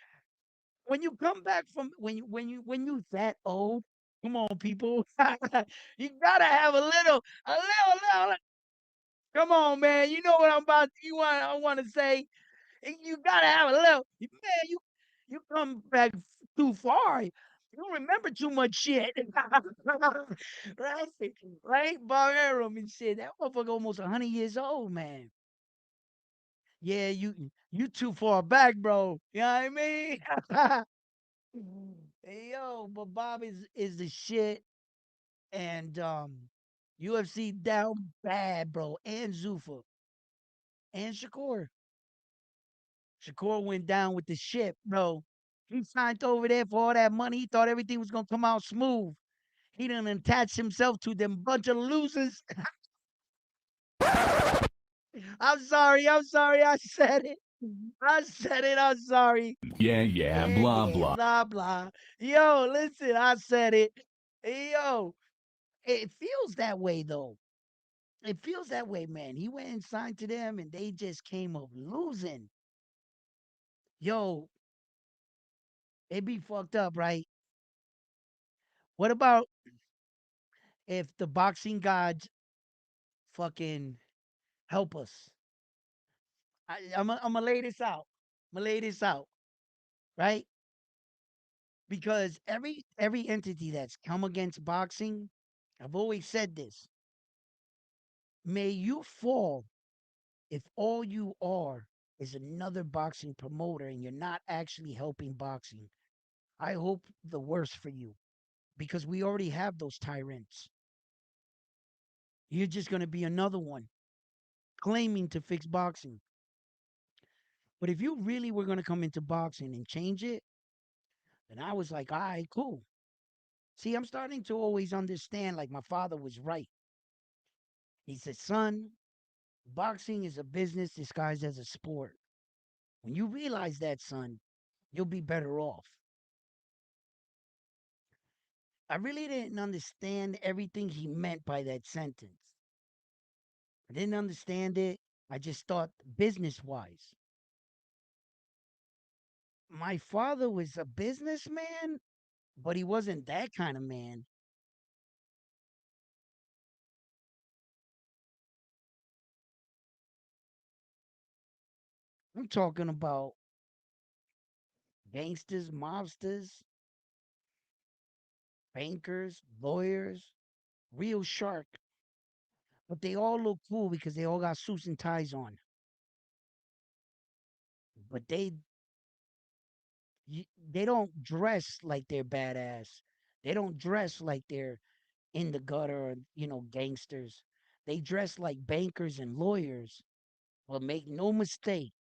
When you come back from when you that old, come on, people, you gotta have a little. Come on, man. You know what I'm about. I want to say. You gotta have a little. Man, you come back too far. You don't remember too much shit, right? Right, Bob Arum and shit. That motherfucker almost 100 years old, man. Yeah, you too far back, bro. You know what I mean? Hey, yo, but Bob is the shit, and UFC down bad, bro, and Zuffa and Shakur. Shakur went down with the ship, bro. He signed over there for all that money. He thought everything was gonna come out smooth. He didn't attach himself to them bunch of losers. I'm sorry. I'm sorry. I said it. I said it. I'm sorry. Yeah, yeah, Yeah, blah, yeah. blah. Blah blah. Yo, listen. I said it. Yo, it feels that way though. It feels that way, man. He went and signed to them, and they just came up losing. Yo, it be fucked up, right? What about if the boxing gods fucking help us? I'm gonna lay this out. I'm gonna lay this out, right? Because every entity that's come against boxing, I've always said this. May you fall if all you are is another boxing promoter and you're not actually helping boxing. I hope the worst for you because we already have those tyrants. You're just going to be another one claiming to fix boxing. But if you really were going to come into boxing and change it, then I was like, all right, cool. See, I'm starting to always understand, like, my father was right. He said, son, boxing is a business disguised as a sport. When you realize that, son, you'll be better off. I really didn't understand everything he meant by that sentence. I didn't understand it. I just thought business wise. My father was a businessman, but he wasn't that kind of man. I'm talking about gangsters, mobsters, bankers, lawyers, real shark. But they all look cool because they all got suits and ties on. But they don't dress like they're badass. They don't dress like they're in the gutter or, gangsters. They dress like bankers and lawyers. But make no mistake,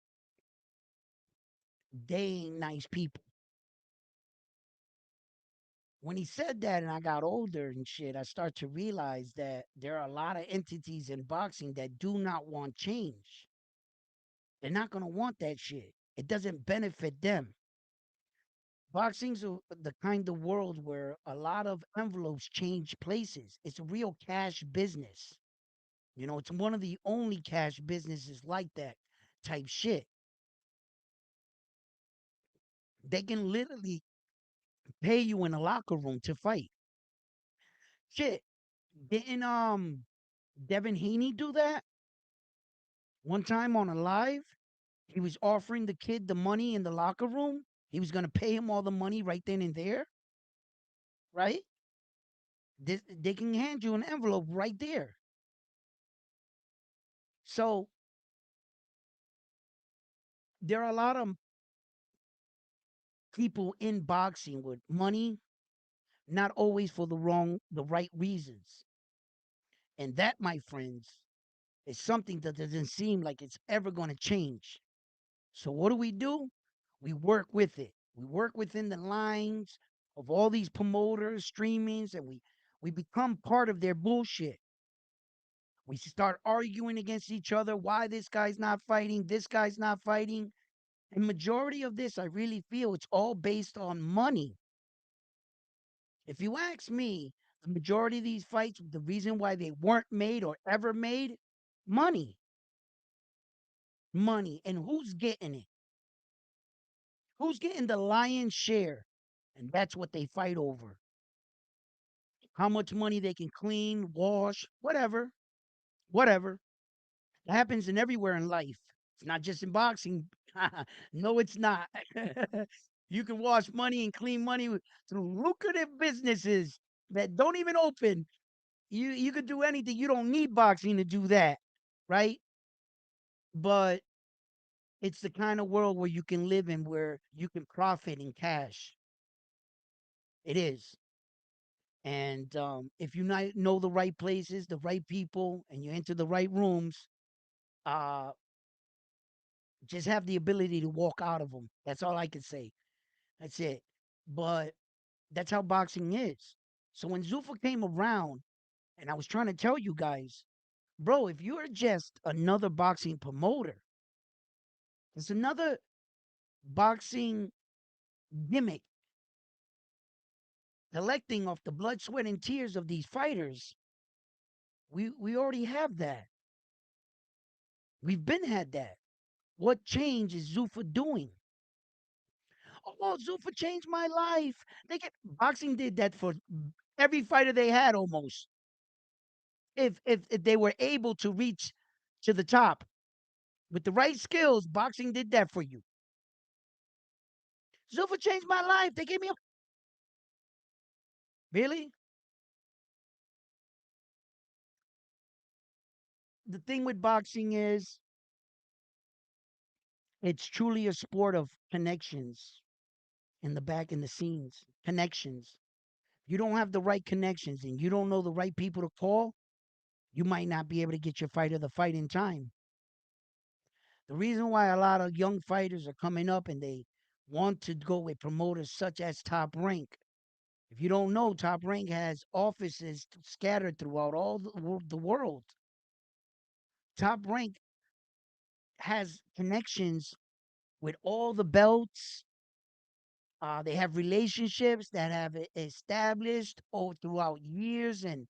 they ain't nice people. When he said that and I got older and shit, I start to realize that there are a lot of entities in boxing that do not want change. They're not going to want that shit. It doesn't benefit them. Boxing's the kind of world where a lot of envelopes change places. It's a real cash business. It's one of the only cash businesses like that type shit. They can literally pay you in a locker room to fight. Shit, didn't Devin Haney do that one time on a live? He was offering the kid the money in the locker room. He was gonna pay him all the money right then and there, right? They can hand you an envelope right there. So there are a lot of people in boxing with money, not always for the right reasons. And that, my friends, is something that doesn't seem like it's ever going to change. So what do? We work with it. We work within the lines of all these promoters, streamings, and we become part of their bullshit. We start arguing against each other. Why this guy's not fighting? This guy's not fighting. And majority of this, I really feel it's all based on money. If you ask me, the majority of these fights, the reason why they weren't made or ever made, money, money, and who's getting it? Who's getting the lion's share? And that's what they fight over. How much money they can clean, wash, whatever, whatever. It happens in everywhere in life. It's not just in boxing. No, it's not. You can wash money and clean money through lucrative businesses that don't even open. You could do anything. You don't need boxing to do that, right? But it's the kind of world where you can live in where you can profit in cash. It is. And if you not know the right places, the right people, and you enter the right rooms, uh, just have the ability to walk out of them. That's all I can say. That's it. But that's how boxing is. So when Zuffa came around, and I was trying to tell you guys, bro, if you're just another boxing promoter, it's another boxing gimmick collecting off the blood, sweat, and tears of these fighters. We already have that. We've been had that. What change is Zuffa doing? Oh, Zuffa changed my life. They get boxing did that for every fighter they had almost. If they were able to reach to the top with the right skills, boxing did that for you. Zuffa changed my life. They gave me a really. The thing with boxing is it's truly a sport of connections in the back in the scenes. Connections. You don't have the right connections and you don't know the right people to call, you might not be able to get your fighter the fight in time. The reason why a lot of young fighters are coming up and they want to go with promoters such as Top Rank. If you don't know, Top Rank has offices scattered throughout all the world. Top Rank has connections with all the belts. They have relationships that have established all throughout years and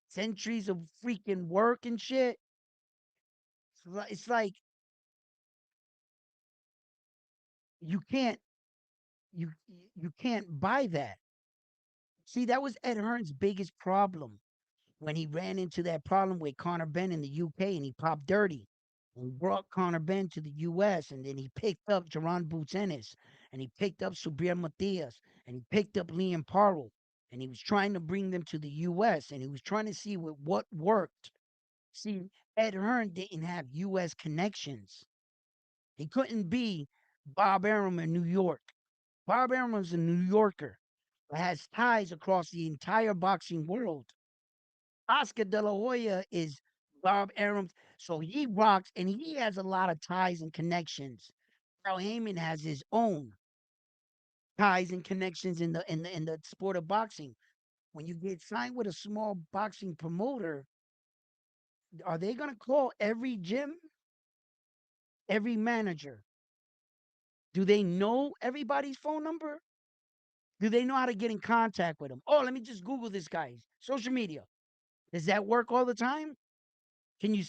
centuries of freaking work and shit. It's like you can't you can't buy that. See, that was Ed Hearn's biggest problem when he ran into that problem with Conor Benn in the UK and he popped dirty and brought Conor Benn to the US and then he picked up Jaron Boots Ennis and he picked up Subir Matias and he picked up Liam Parle and he was trying to bring them to the US and he was trying to see what worked. See, Ed Hearn didn't have US connections. He couldn't be Bob Arum in New York. Bob Arum was a New Yorker that has ties across the entire boxing world. Oscar De La Hoya is Bob Arum's, so he rocks and he has a lot of ties and connections. Al Heyman has his own ties and connections in the sport of boxing. When you get signed with a small boxing promoter, are they gonna call every gym, every manager? Do they know everybody's phone number? Do they know how to get in contact with them? Oh, let me just Google this guy's social media. Does that work all the time? Can you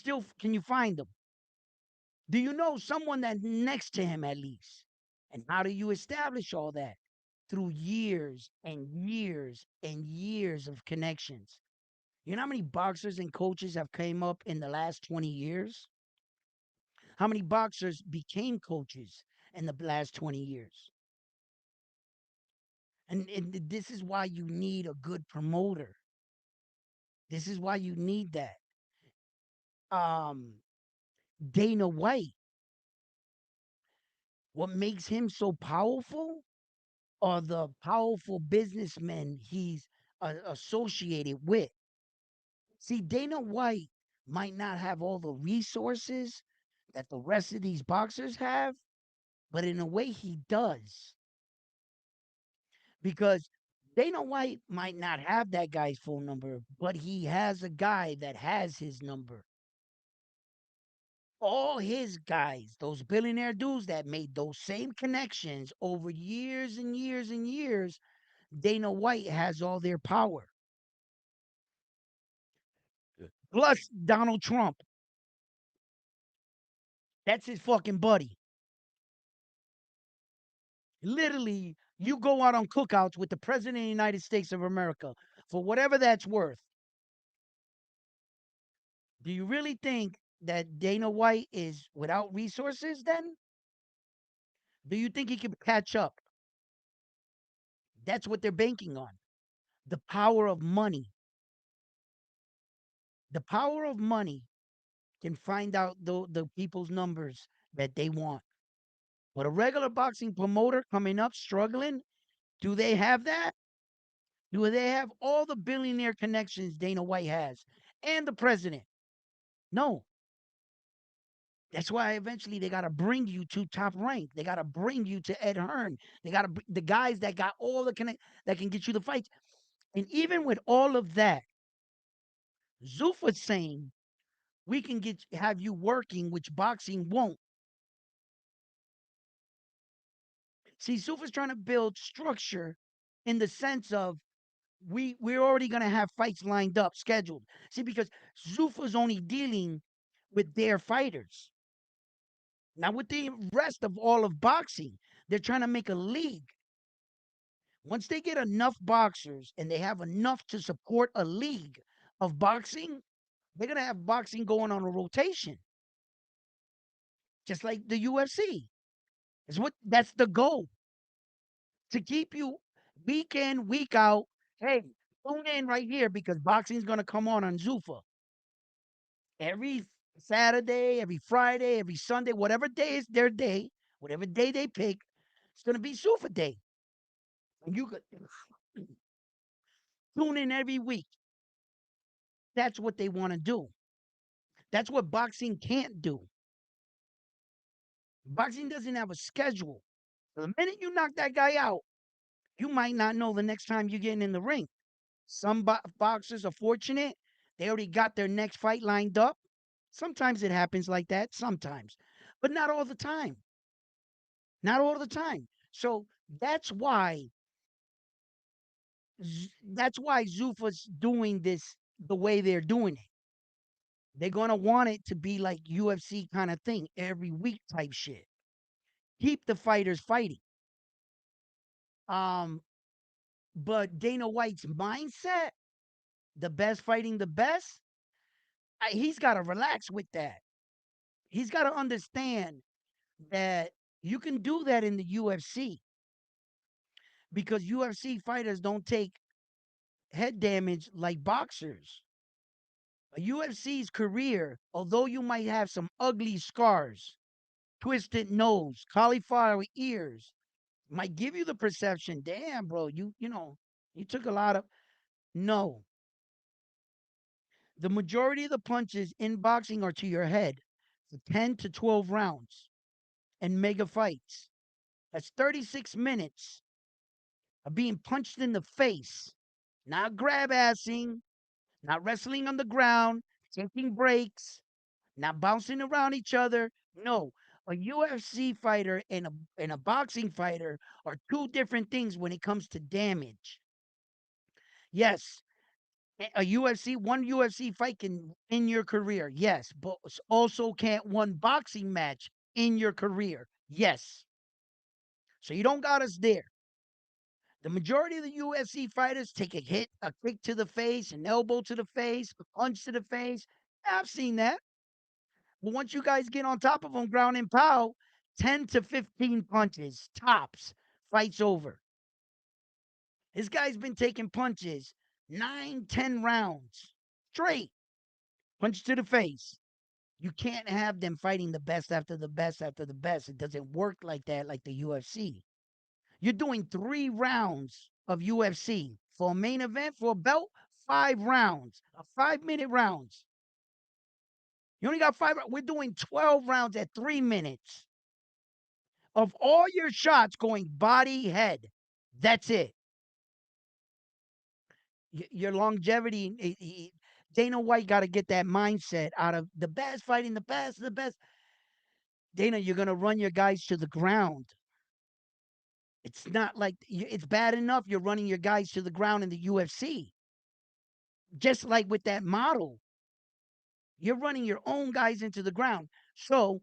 find them? Do you know someone that's next to him at least? And how do you establish all that? Through years and years and years of connections. You know how many boxers and coaches have came up in the last 20 years? How many boxers became coaches in the last 20 years? And this is why you need a good promoter. This is why you need that. Um, Dana White, what makes him so powerful are the powerful businessmen he's associated with. See, Dana White might not have all the resources that the rest of these boxers have, but in a way he does. Because Dana White might not have that guy's phone number, but he has a guy that has his number. All his guys, those billionaire dudes that made those same connections over years and years and years, Dana White has all their power. Plus Donald Trump. That's his fucking buddy. Literally, you go out on cookouts with the President of the United States of America for whatever that's worth. Do you really think that Dana White is without resources then? Do you think he can catch up? That's what they're banking on. The power of money. The power of money can find out the people's numbers that they want. But a regular boxing promoter coming up struggling, do they have that? Do they have all the billionaire connections Dana White has and the president? No. That's why eventually they got to bring you to Top Rank. They got to bring you to Ed Hearn. They got to the guys that got all the connect that can get you the fights. And even with all of that, Zuffa's saying we can have you working, which boxing won't. See, Zuffa's trying to build structure in the sense of we're already gonna have fights lined up, scheduled. See, because Zuffa's only dealing with their fighters. Now, with the rest of all of boxing, they're trying to make a league. Once they get enough boxers and they have enough to support a league of boxing, they're gonna have boxing going on a rotation, just like the UFC. Is what that's the goal to keep you week in, week out. Hey, tune in right here because boxing's gonna come on Zuffa every Saturday, every Friday, every Sunday, whatever day is their day, whatever day they pick, it's gonna be Zuffa Day. And you could tune in every week. That's what they want to do. That's what boxing can't do. Boxing doesn't have a schedule. The minute you knock that guy out, you might not know the next time you're getting in the ring. Some boxers are fortunate. They already got their next fight lined up. Sometimes it happens like that, sometimes, but not all the time. Not all the time. So that's why that's why Zuffa's doing this the way they're doing it. They're gonna want it to be like UFC kind of thing, every week type shit. Keep the fighters fighting. Um, but Dana White's mindset, the best fighting the best, he's got to relax with that. He's got to understand that you can do that in the UFC because UFC fighters don't take head damage like boxers. A UFC's career, although you might have some ugly scars, twisted nose, cauliflower ears, might give you the perception, damn, bro, you took a lot of no. The majority of the punches in boxing are to your head for 10 to 12 rounds and mega fights. That's 36 minutes of being punched in the face, not grab assing, not wrestling on the ground, taking breaks, not bouncing around each other. No, a UFC fighter and a boxing fighter are two different things when it comes to damage. Yes, a one UFC fight can in your career. Yes, but also can't one boxing match in your career. Yes. So you don't got us there. The majority of the UFC fighters take a hit, a kick to the face, an elbow to the face, a punch to the face. I've seen that. But once you guys get on top of them, ground and pound, 10 to 15 punches, tops, fight's over. This guy's been taking punches 9, 10 rounds straight, punch to the face. You can't have them fighting the best after the best after the best. It doesn't work like that, like the UFC. You're doing 3 rounds of UFC for a main event, for a belt, 5 rounds, 5-minute rounds. You only got 5. We're doing 12 rounds at 3 minutes of all your shots going body, head. That's it. Your longevity, Dana White got to get that mindset out of the best fighting the best, the best. Dana, you're going to run your guys to the ground. It's not like it's bad enough you're running your guys to the ground in the UFC. Just like with that model, you're running your own guys into the ground. So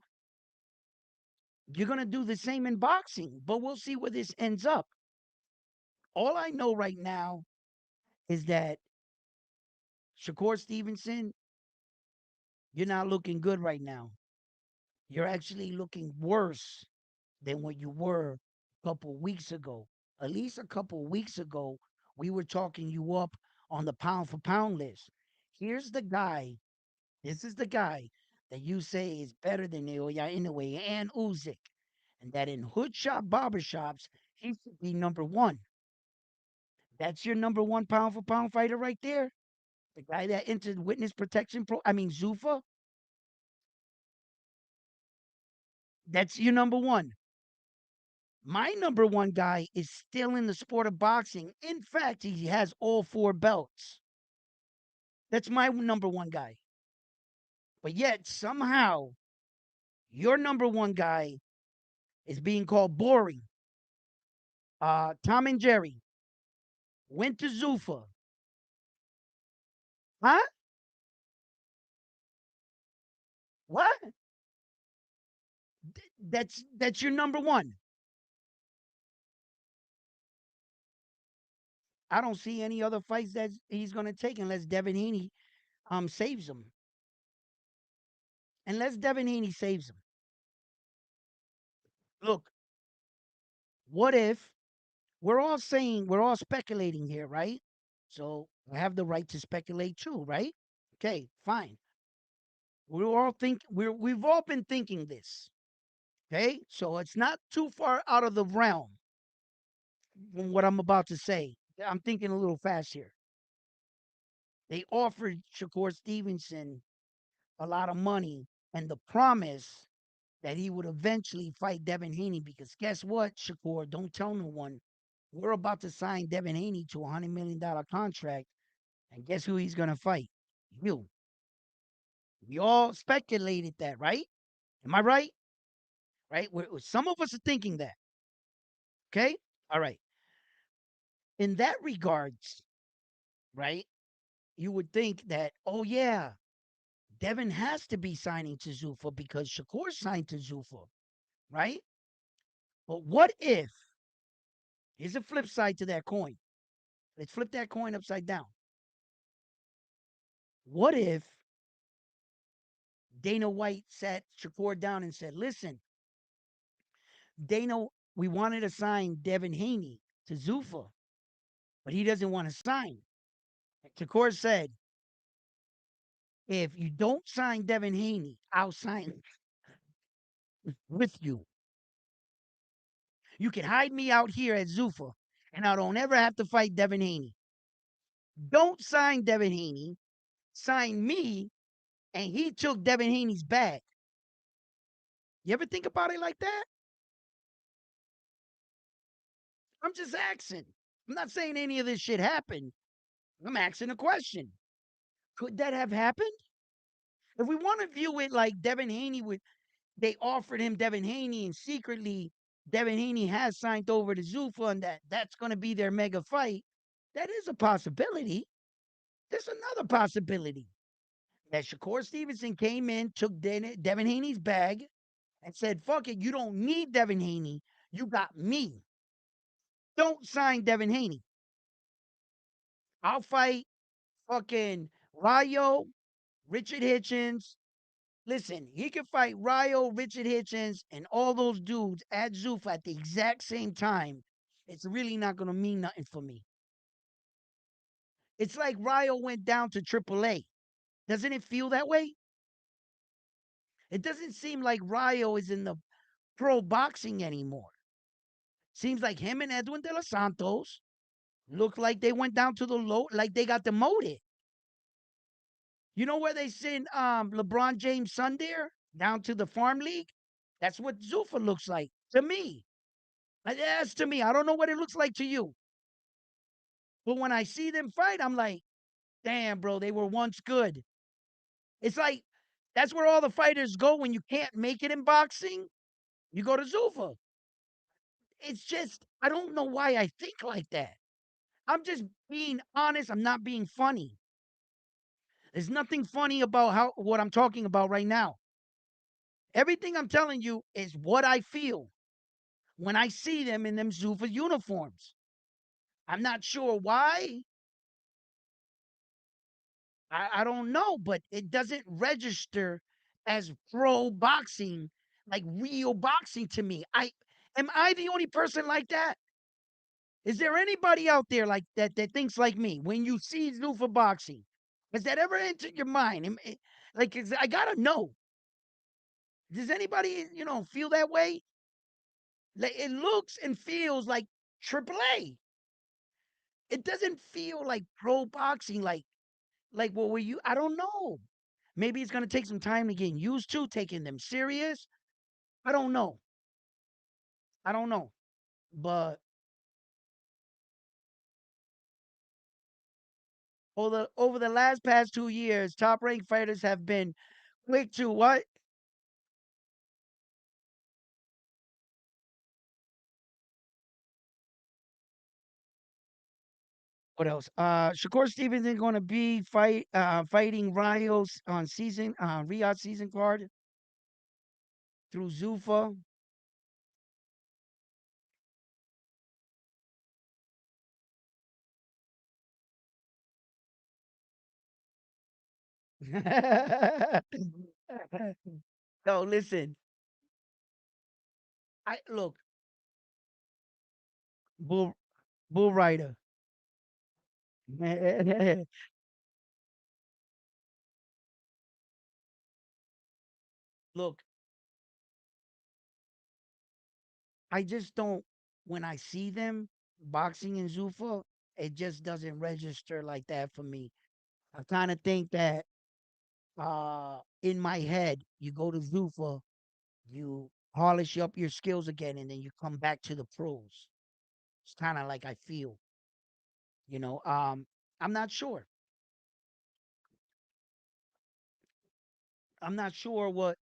you're going to do the same in boxing, but we'll see where this ends up. All I know right now is that Shakur Stevenson, you're not looking good right now. You're actually looking worse than what you were a couple weeks ago. At least a couple weeks ago, we were talking you up on the pound for pound list. Here's the guy. This is the guy that you say is better than Ilya Inoue and Usyk, and that in hood shop barbershops, he should be number one. That's your number one pound for pound fighter right there. The guy that entered witness protection Zuffa. That's your number one. My number one guy is still in the sport of boxing. In fact, he has all 4 belts. That's my number one guy. But yet, somehow, your number one guy is being called boring. Tom and Jerry went to Zuffa. Huh? What? That's your number one. I don't see any other fights that he's going to take unless Devin Haney saves him. Unless Devin Haney saves him. Look, what if we're all speculating here, right? So I have the right to speculate too, right? Okay, fine. We've all been thinking this. Okay? So it's not too far out of the realm from what I'm about to say. I'm thinking a little fast here. They offered Shakur Stevenson a lot of money and the promise that he would eventually fight Devin Haney because guess what, Shakur? Don't tell no one. We're about to sign Devin Haney to a $100 million contract. And guess who he's going to fight? You. We all speculated that, right? Am I right? Right? Some of us are thinking that. Okay? All right. In that regards, right? You would think that, oh, yeah, Devin has to be signing to Zuffa because Shakur signed to Zuffa, right? But what if, here's a flip side to that coin. Let's flip that coin upside down. What if Dana White sat Shakur down and said, listen, Dana, we wanted to sign Devin Haney to Zuffa, but he doesn't want to sign. Shakur said, if you don't sign Devin Haney, I'll sign with you. You can hide me out here at Zuffa, and I don't ever have to fight Devin Haney. Don't sign Devin Haney, sign me, and he took Devin Haney's bag. You ever think about it like that? I'm just asking. I'm not saying any of this shit happened. I'm asking a question. Could that have happened? If we want to view it like Devin Haney would, they offered him Devin Haney, and secretly Devin Haney has signed over to Zuffa, and that's going to be their mega fight. That is a possibility. There's another possibility that Shakur Stevenson came in, took Devin Haney's bag, and said, "Fuck it, you don't need Devin Haney. You got me. Don't sign Devin Haney. I'll fight fucking Rayo, Richard Hitchens. Listen, he can fight Rayo, Richard Hitchens, and all those dudes at Zuffa at the exact same time. It's really not going to mean nothing for me. It's like Rayo went down to AAA. Doesn't it feel that way? It doesn't seem like Rayo is in the pro boxing anymore. Seems like him and Edwin De Los Santos look like they went down to the low, like they got demoted. You know where they send LeBron James' son there? Down to the farm league? That's what Zuffa looks like to me. That's to me. I don't know what it looks like to you. But when I see them fight, I'm like, damn, bro, they were once good. It's like that's where all the fighters go when you can't make it in boxing. You go to Zuffa. It's just, I don't know why I think like that. I'm just being honest. I'm not being funny. There's nothing funny about how what I'm talking about right now. Everything I'm telling you is what I feel when I see them in them Zuffa uniforms. I'm not sure why. I don't know, but it doesn't register as pro boxing, like real boxing to me. Am I the only person like that? Is there anybody out there like that that thinks like me when you see Zuffa boxing? Has that ever entered your mind? Like, I gotta know. Does anybody, feel that way? Like, it looks and feels like AAA. It doesn't feel like pro boxing. Like what were you? I don't know. Maybe it's gonna take some time to get used to taking them serious. I don't know. I don't know. But over the last past 2 years, top ranked fighters have been quick to what? What else? Shakur Stevenson going to be fighting Rios on Riyadh season card through Zuffa. No, listen. I look, bull bull rider. Look, I just don't. When I see them boxing in Zuffa, it just doesn't register like that for me. I kind of think that in my head, you go to Zuffa, you polish up your skills again, and then you come back to the pros. It's kind of like I feel, you know. I'm not sure. I'm not sure what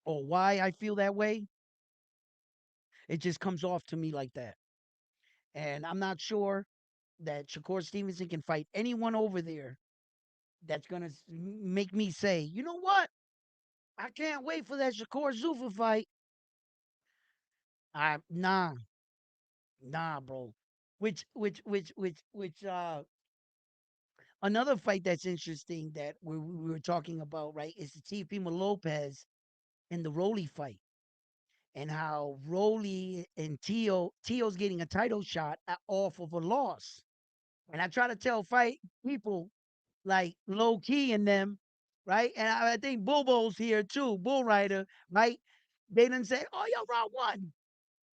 or why I feel that way. It just comes off to me like that. And I'm not sure that Shakur Stevenson can fight anyone over there that's going to make me say, you know what? I can't wait for that Shakur Zuffa fight. Nah, nah, bro. Which another fight that's interesting that we were talking about, right, is the Teofimo Lopez and the Rolly fight, and how Rolly and Tio's getting a title shot off of a loss. And I try to tell fight people like low key in them, right? And I think Bobo's here too, Bull Rider, right? They done say, "Oh, yo, round one.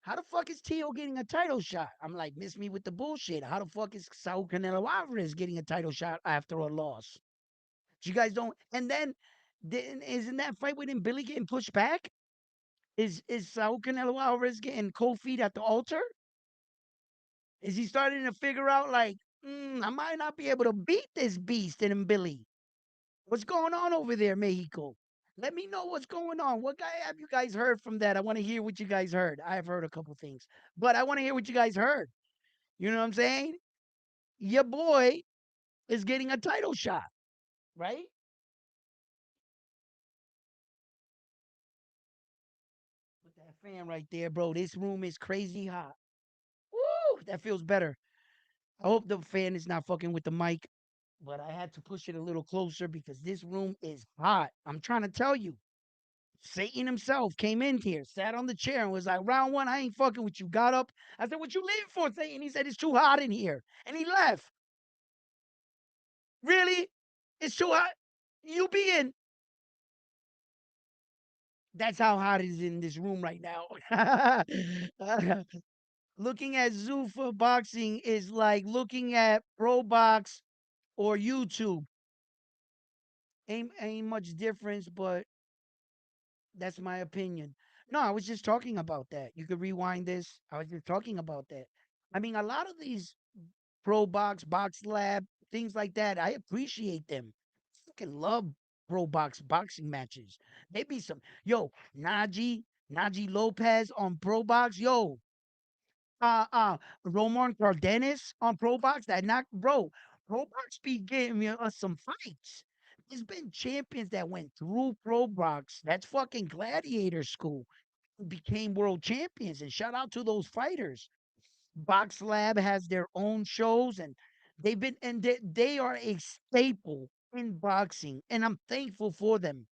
How the fuck is Tio getting a title shot?" I'm like, miss me with the bullshit. How the fuck is Saul Canelo Alvarez getting a title shot after a loss? You guys don't. And then, isn't that fight with him Billy getting pushed back? Is Saul Canelo Alvarez getting cold feet at the altar? Is he starting to figure out like, I might not be able to beat this beast in Billy? What's going on over there, Mexico? Let me know what's going on. What guy have you guys heard from that? I want to hear what you guys heard. I've heard a couple things, but I want to hear what you guys heard. You know what I'm saying? Your boy is getting a title shot, right? With that fan right there, bro. This room is crazy hot. Woo! That feels better. I hope the fan is not fucking with the mic, but I had to push it a little closer because this room is hot. I'm trying to tell you. Satan himself came in here, sat on the chair, and was like, round one, I ain't fucking with you. Got up. I said, what you leaving for, Satan? He said, it's too hot in here. And he left. Really? It's too hot? You be in. That's how hot it is in this room right now. Looking at Zuffa boxing is like looking at Pro Box or YouTube. Ain't much difference, but that's my opinion. No, I was just talking about that. You could rewind this. I was just talking about that. I mean, a lot of these Pro Box, Box Lab, things like that, I appreciate them. Fucking love Pro Box boxing matches. They be some Najee Lopez on Pro Box. Yo, uh uh Roman Cardenas on Pro Box. That knock, bro. Pro Box be giving me some fights. There's been champions that went through Pro Box. That's fucking gladiator school. Became world champions. And shout out to those fighters. Box Lab has their own shows, and they are a staple in boxing, and I'm thankful for them.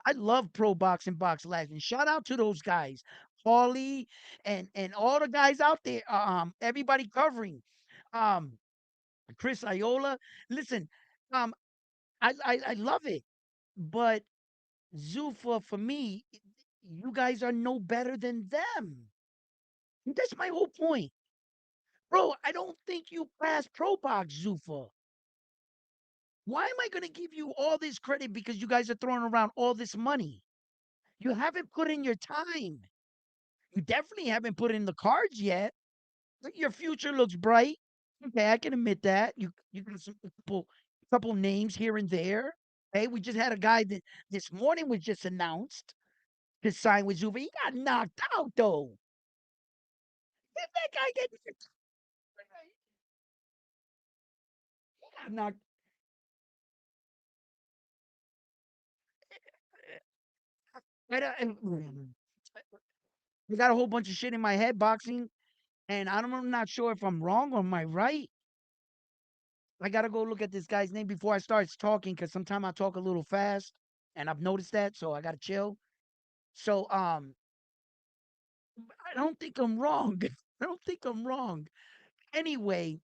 I love Pro Box and Box Labs, and shout out to those guys, Paulie and all the guys out there. Everybody covering, um, Chris Iola. Listen, um, I love it, but Zuffa for me, you guys are no better than them. That's my whole point. Bro, I don't think you passed Pro Box, Zuffa. Why am I going to give you all this credit because you guys are throwing around all this money? You haven't put in your time. You definitely haven't put in the cards yet. Your future looks bright. Okay, I can admit that. You got some couple names here and there. Hey, we just had a guy that this morning was just announced to sign with Zuba. He got knocked out though. If that guy get he got knocked. I got a whole bunch of shit in my head boxing, and I'm not sure if I'm wrong or am I right. I gotta go look at this guy's name before I start talking because sometimes I talk a little fast, and I've noticed that, so I gotta chill. So I don't think I'm wrong. I don't think I'm wrong. Anyway,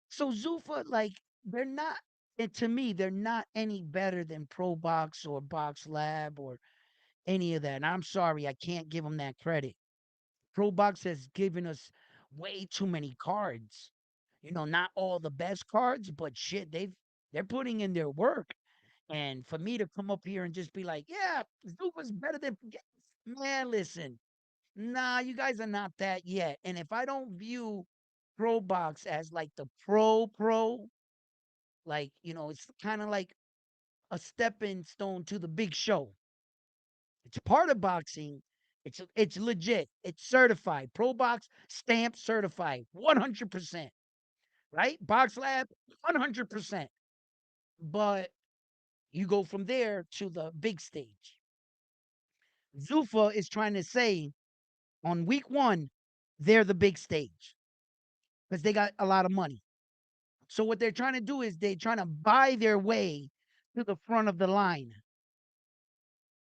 so Zuffa, like, they're not, and to me, they're not any better than Pro Box or Box Lab or any of that. And I'm sorry, I can't give them that credit. Pro Box has given us way too many cards. You know, not all the best cards, but shit, they're putting in their work. And for me to come up here and just be like, yeah, Zuffa's better than man, listen. Nah, you guys are not that yet. And if I don't view Pro Box as like the pro, like, it's kind of like a stepping stone to the big show. It's part of boxing. It's legit. It's certified. Pro Box stamp certified. 100%. Right? Box Lab 100%. But you go from there to the big stage. Zuffa is trying to say on week 1 they're the big stage because they got a lot of money. So what they're trying to do is they're trying to buy their way to the front of the line.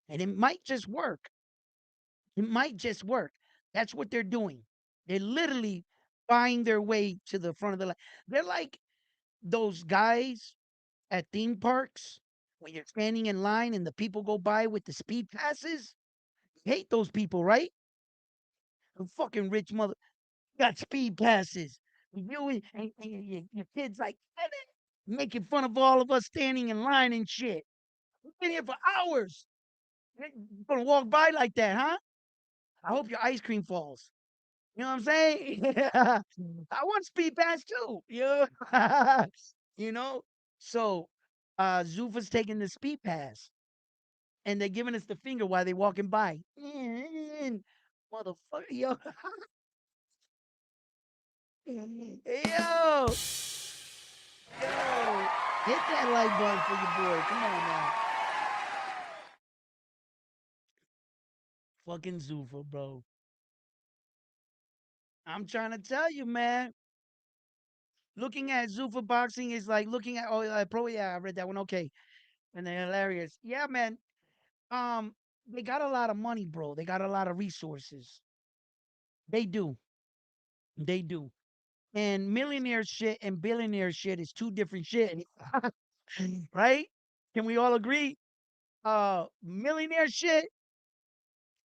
And it might just work. It might just work. That's what they're doing. They're literally buying their way to the front of the line. They're like those guys at theme parks when you're standing in line and the people go by with the speed passes. You hate those people, right? The fucking rich mother got speed passes. You and your kids like making fun of all of us standing in line and shit. We've been here for hours. You're gonna walk by like that, huh? I hope your ice cream falls. You know what I'm saying? I want speed pass too. You know? So Zuffa's taking the speed pass and they're giving us the finger while they're walking by. Motherfucker, yo. Yo, yo. Hit that like button for your boy. Come on now. Fucking Zuffa, bro. I'm trying to tell you, man. Looking at Zuffa boxing is like looking at pro. Yeah, I read that one. Okay, and they're hilarious. Yeah, man. Um, they got a lot of money, bro. They got a lot of resources. They do. They do. And millionaire shit and billionaire shit is two different shit. Right? Can we all agree? Millionaire shit,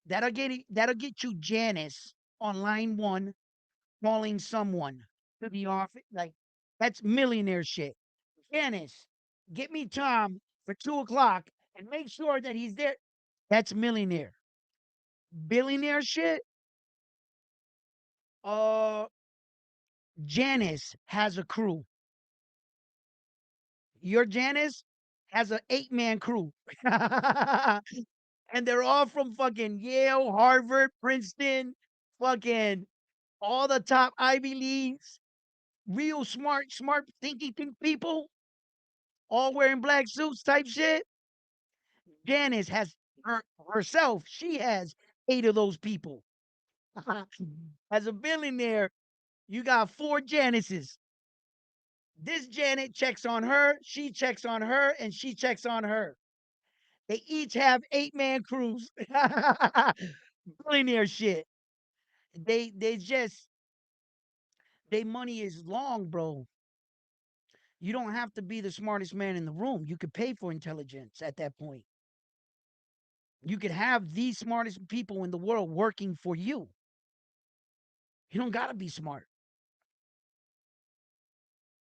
that'll get you Janice on line one calling someone to the office. Like, that's millionaire shit. Janice, get me Tom for 2 o'clock and make sure that he's there. That's millionaire. Billionaire shit, uh Janice has a crew. Your Janice has an 8-man crew. And they're all from fucking Yale, Harvard, Princeton, fucking all the top Ivy Leagues, real smart thinking people, all wearing black suits type shit. Janice has herself, she has 8 of those people. As a billionaire, you got 4 Janices. This Janet checks on her, she checks on her, and she checks on her. They each have 8-man crews. Billionaire shit. They just they money is long, bro. You don't have to be the smartest man in the room. You could pay for intelligence at that point. You could have the smartest people in the world working for you. You don't gotta be smart.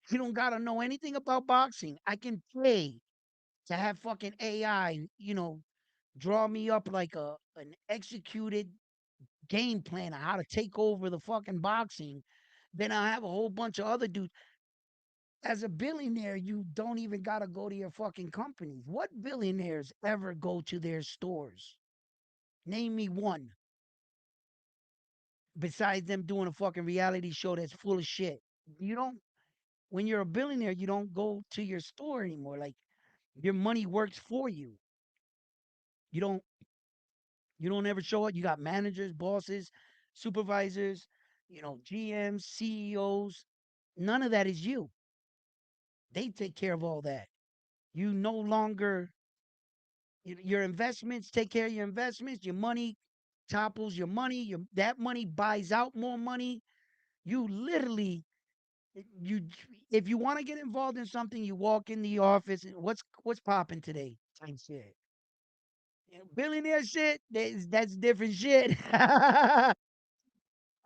You don't gotta know anything about boxing. I can pay to have fucking AI, draw me up like an executed game plan of how to take over the fucking boxing. Then I have a whole bunch of other dudes. As a billionaire, you don't even gotta go to your fucking companies. What billionaires ever go to their stores? Name me one. Besides them doing a fucking reality show that's full of shit. You don't when you're a billionaire, you don't go to your store anymore. Like your money works for you. You don't you don't ever show up. You got managers, bosses, supervisors, GMs, CEOs. None of that is you. They take care of all that. You no longer your investments, take care of your investments, your money topples your money, that money buys out more money. You literally you if you want to get involved in something, you walk in the office and what's popping today? Type shit. Billionaire shit, that's different shit.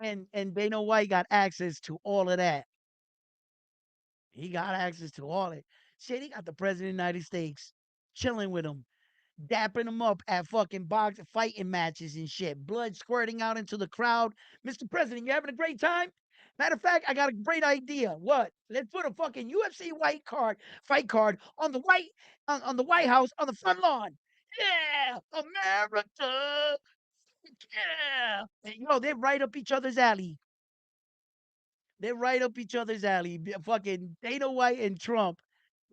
And Dana White got access to all of that. He got access to all it. Shit, he got the president of the United States chilling with him, dapping him up at fucking box fighting matches and shit. Blood squirting out into the crowd. Mr. President, you having a great time? Matter of fact, I got a great idea. What? Let's put a fucking UFC fight card on on the White House on the front lawn. Yeah, America. Yeah. And, they're right up each other's alley. They're right up each other's alley. Fucking Dana White and Trump.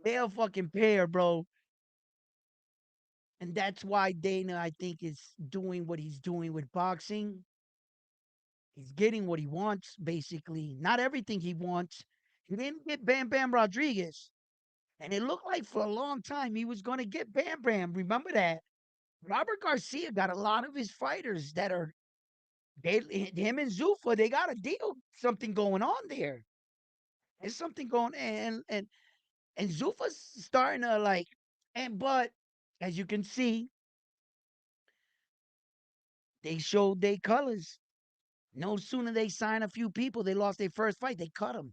They're a fucking pair, bro. And that's why Dana, I think, is doing what he's doing with boxing. He's getting what he wants, basically. Not everything he wants. He didn't get Bam Bam Rodriguez. And it looked like for a long time he was going to get Bam Bam. Remember that? Robert Garcia got a lot of his fighters that are, him and Zuffa, they got a deal, something going on there. There's something going and Zuffa's starting to but as you can see, they showed their colors. No sooner they sign a few people, they lost their first fight, they cut them.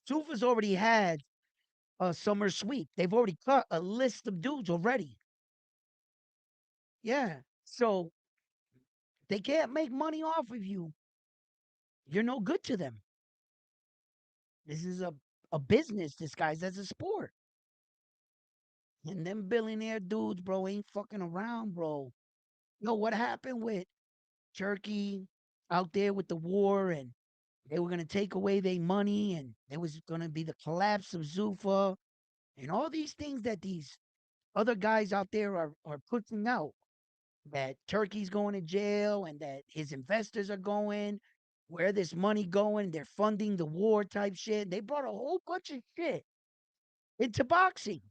Zuffa's already had a summer sweep. They've already cut a list of dudes already. Yeah. So they can't make money off of you. You're no good to them. This is a business disguised as a sport. And them billionaire dudes, bro, ain't fucking around, bro. Yo, what happened with Turkey out there with the war and they were gonna take away their money and there was gonna be the collapse of Zuffa and all these things that these other guys out there are pushing out. that Turkey's going to jail and that his investors are going, where this money going, they're funding the war type shit. They brought a whole bunch of shit into boxing,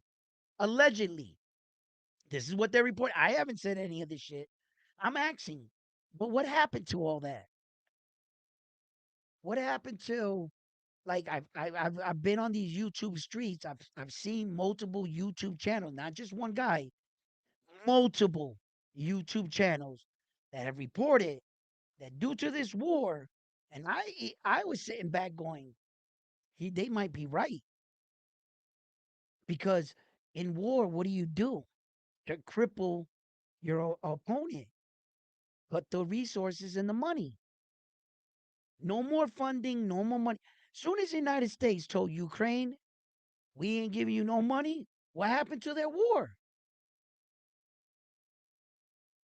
allegedly. This is what they report. I haven't said any of this shit. I'm asking, but what happened to all that? What happened to like I've been on these YouTube streets. I've seen multiple YouTube channels, not just one guy, multiple YouTube channels that have reported that due to this war, and I was sitting back going, they might be right because in war, what do you do to cripple your opponent? Cut the resources and the money. No more funding, no more money. Soon as the United States told Ukraine, we ain't giving you no money, what happened to their war?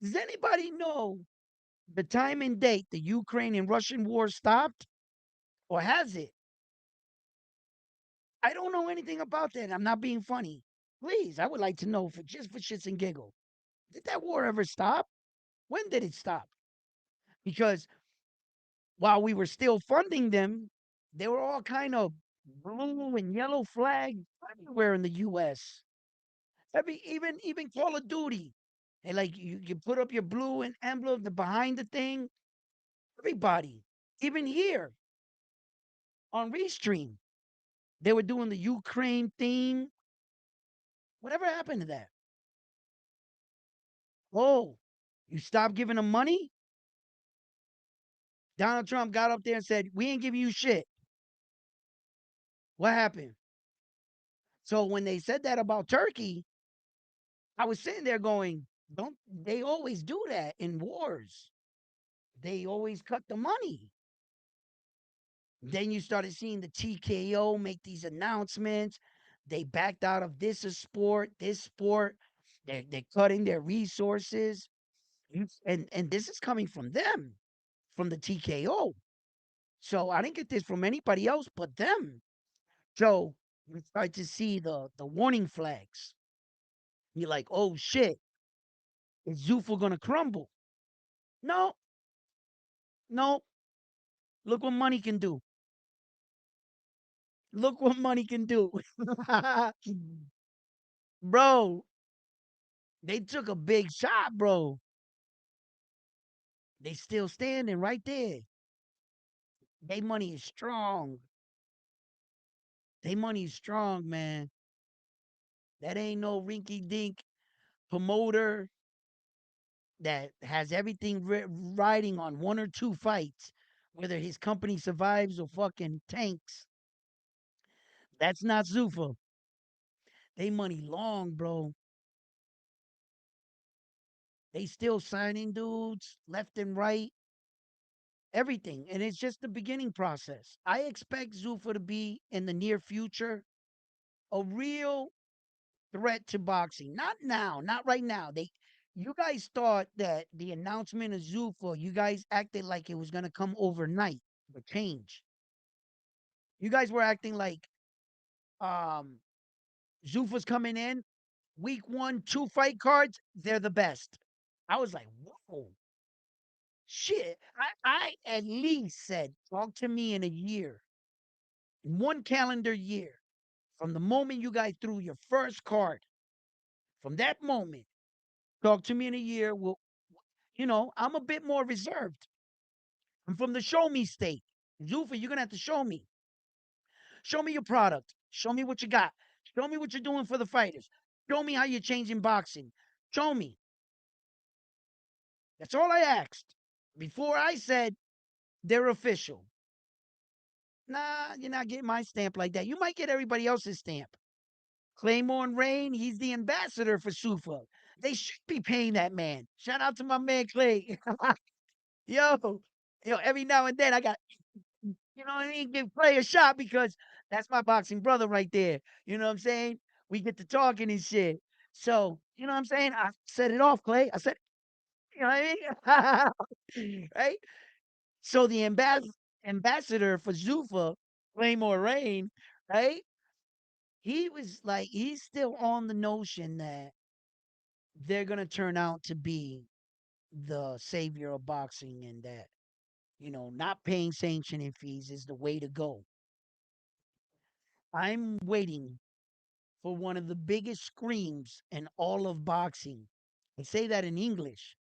Does anybody know the time and date the Ukraine and Russian war stopped? Or has it? I don't know anything about that. I'm not being funny. Please, I would like to know for just for shits and giggles. Did that war ever stop? When did it stop? Because while we were still funding them, they were all kind of blue and yellow flags everywhere in the US. Even Call of Duty. And like you put up your blue and emblem behind the thing. Everybody, even here on Restream, they were doing the Ukraine theme. Whatever happened to that? Oh, you stopped giving them money? Donald Trump got up there and said, "We ain't giving you shit." What happened? So when they said that about Turkey, I was sitting there going, "Don't they always do that in wars? They always cut the money." Then you started seeing the TKO make these announcements. They backed out of this sport. They're cutting their resources. And this is coming from them, from the TKO. So I didn't get this from anybody else but them. So you start to see the warning flags. You're like, oh shit, is Zuffa gonna crumble? No, no. Look what money can do. Look what money can do. Bro, they took a big shot, bro. They still standing right there. They money is strong. They money is strong, man. That ain't no rinky dink promoter that has everything riding on one or two fights, whether his company survives or fucking tanks. That's not Zuffa. They money long, bro. They still signing dudes left and right, everything. And it's just the beginning process. I expect Zuffa to be in the near future a real threat to boxing. Not now, not right now. You guys thought that the announcement of Zuffa, you guys acted like it was gonna come overnight, the change. You guys were acting like um Zuffa's coming in, week one, two fight cards, they're the best. I was like, whoa, shit. I at least said, talk to me in a year, in one calendar year, from the moment you guys threw your first card, from that moment, talk to me in a year. I'm a bit more reserved. I'm from the show me state. Zuffa, you're gonna have to show me. Show me your product. Show me what you got. Show me what you're doing for the fighters. Show me how you're changing boxing. Show me. That's all I asked. Before I said they're official. Nah, you're not getting my stamp like that. You might get everybody else's stamp. Claymore and Rain, he's the ambassador for Sufa. They should be paying that man. Shout out to my man Clay. yo, every now and then I got, you know what I mean? Give Clay a shot because that's my boxing brother right there. You know what I'm saying? We get to talking and shit. So, you know what I'm saying? I set it off, Clay. I said, you know what I mean? right? So the ambassador for Zuffa, Claymore Rain, right? He was like, he's still on the notion that they're gonna turn out to be. the savior of boxing and that, not paying sanctioning fees is the way to go. I'm waiting for one of the biggest screams in all of boxing. I say that in English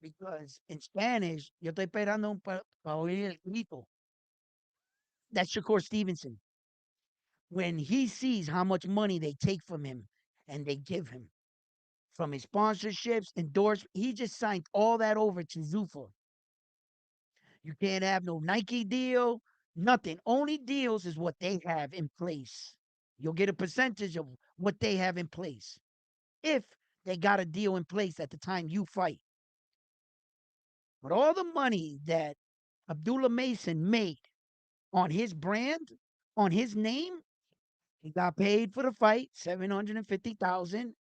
because in Spanish, yo estoy esperando para oír el grito. That's Shakur Stevenson. When he sees how much money they take from him and they give him from his sponsorships, endorsements, he just signed all that over to Zuffa. You can't have no Nike deal, nothing. Only deals is what they have in place. You'll get a percentage of what they have in place if they got a deal in place at the time you fight. But all the money that Abdullah Mason made on his brand, on his name, he got paid for the fight, 750,000.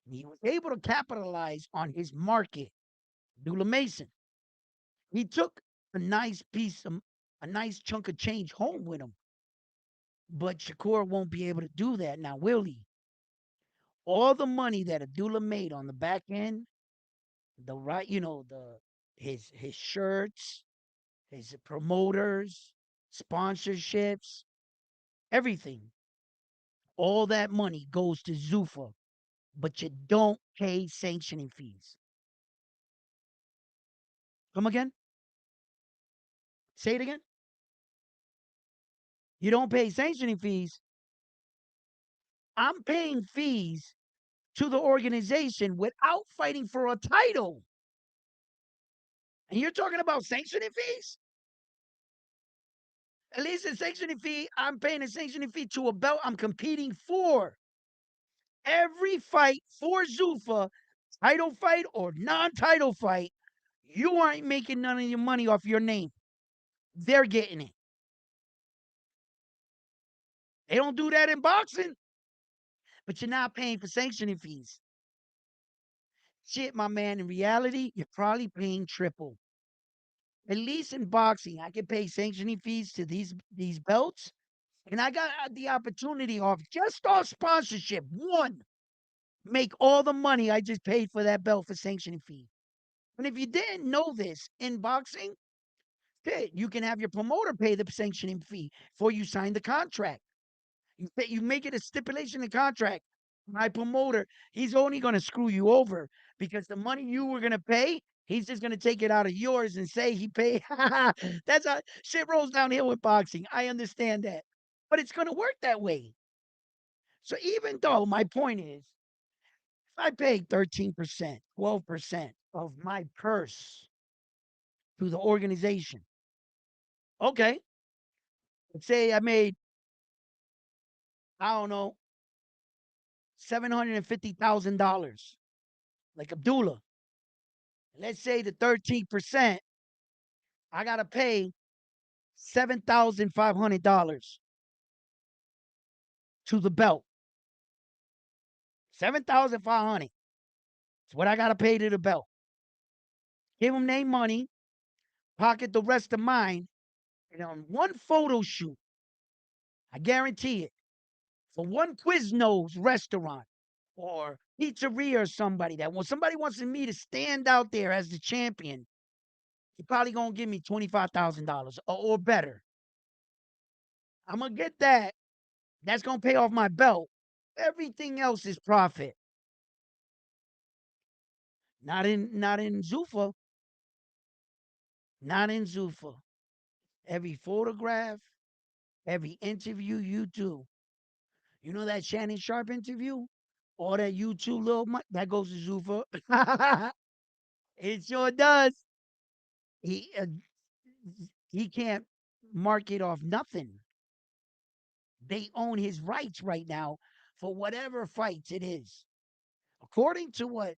He was able to capitalize on his market. Abdullah Mason. He took a nice piece of a nice chunk of change home with him. But Shakur won't be able to do that now, will he? All the money that Abdullah made on the back end, the right, his shirts, his promoters, sponsorships, everything. All that money goes to Zuffa, but you don't pay sanctioning fees. Come again? Say it again. You don't pay sanctioning fees. I'm paying fees to the organization without fighting for a title. And you're talking about sanctioning fees? At least a sanctioning fee, I'm paying a sanctioning fee to a belt I'm competing for. Every fight for Zuffa, title fight or non-title fight, you aren't making none of your money off your name. They're getting it. They don't do that in boxing, but you're not paying for sanctioning fees. Shit, my man, in reality, you're probably paying triple. At least in boxing, I can pay sanctioning fees to these belts, and I got the opportunity off just off sponsorship. One, make all the money I just paid for that belt for sanctioning fee. And if you didn't know this in boxing, shit, you can have your promoter pay the sanctioning fee before you sign the contract. You make it a stipulation in the contract. My promoter, he's only going to screw you over because the money you were going to pay, he's just going to take it out of yours and say he paid. That's how shit rolls downhill with boxing. I understand that. But it's going to work that way. So even though my point is, if I pay 13%, 12% of my purse to the organization, okay, let's say I made, I don't know, $750,000, like Abdullah. Let's say the 13%, I got to pay $7,500 to the belt. 7,500. That's what I got to pay to the belt. Give them their money, pocket the rest of mine, and on one photo shoot, I guarantee it, for one Quiznos restaurant or pizzeria or somebody that when somebody wants me to stand out there as the champion, you're probably gonna give me $25,000 or better. I'm gonna get that. That's gonna pay off my belt. Everything else is profit. Not in Zuffa. Not in Zuffa. Every photograph, every interview you do. You know that Shannon Sharp interview? All that YouTube little that goes to Zuffa. It sure does. He uh, he can't market off nothing. They own his rights right now for whatever fights it is. According to what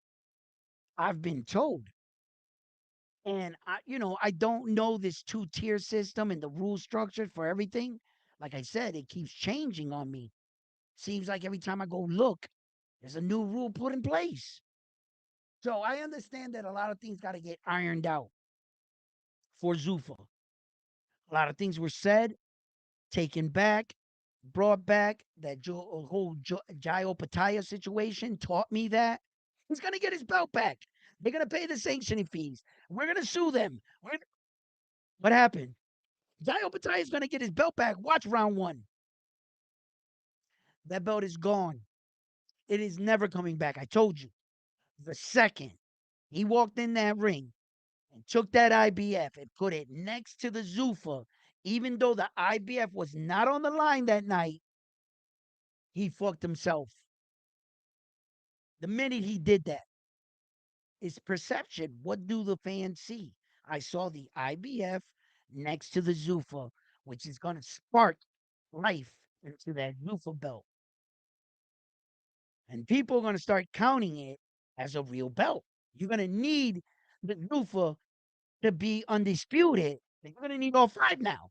I've been told. And I don't know this two-tier system and the rule structure for everything. Like I said, it keeps changing on me. Seems like every time I go look, there's a new rule put in place. So I understand that a lot of things got to get ironed out for Zuffa. A lot of things were said, taken back, brought back. That whole Jayo Pataya situation taught me that he's gonna get his belt back. They're gonna pay the sanctioning fees. We're gonna sue them. What happened? Dio Batai is gonna get his belt back. Watch round one. That belt is gone. It is never coming back. I told you. The second he walked in that ring and took that IBF and put it next to the Zuffa, even though the IBF was not on the line that night, he fucked himself. The minute he did that, it's perception. What do the fans see? I saw the IBF next to the Zuffa, which is going to spark life into that Zuffa belt. And people are going to start counting it as a real belt. You're going to need the Zuffa to be undisputed. You're going to need all five now.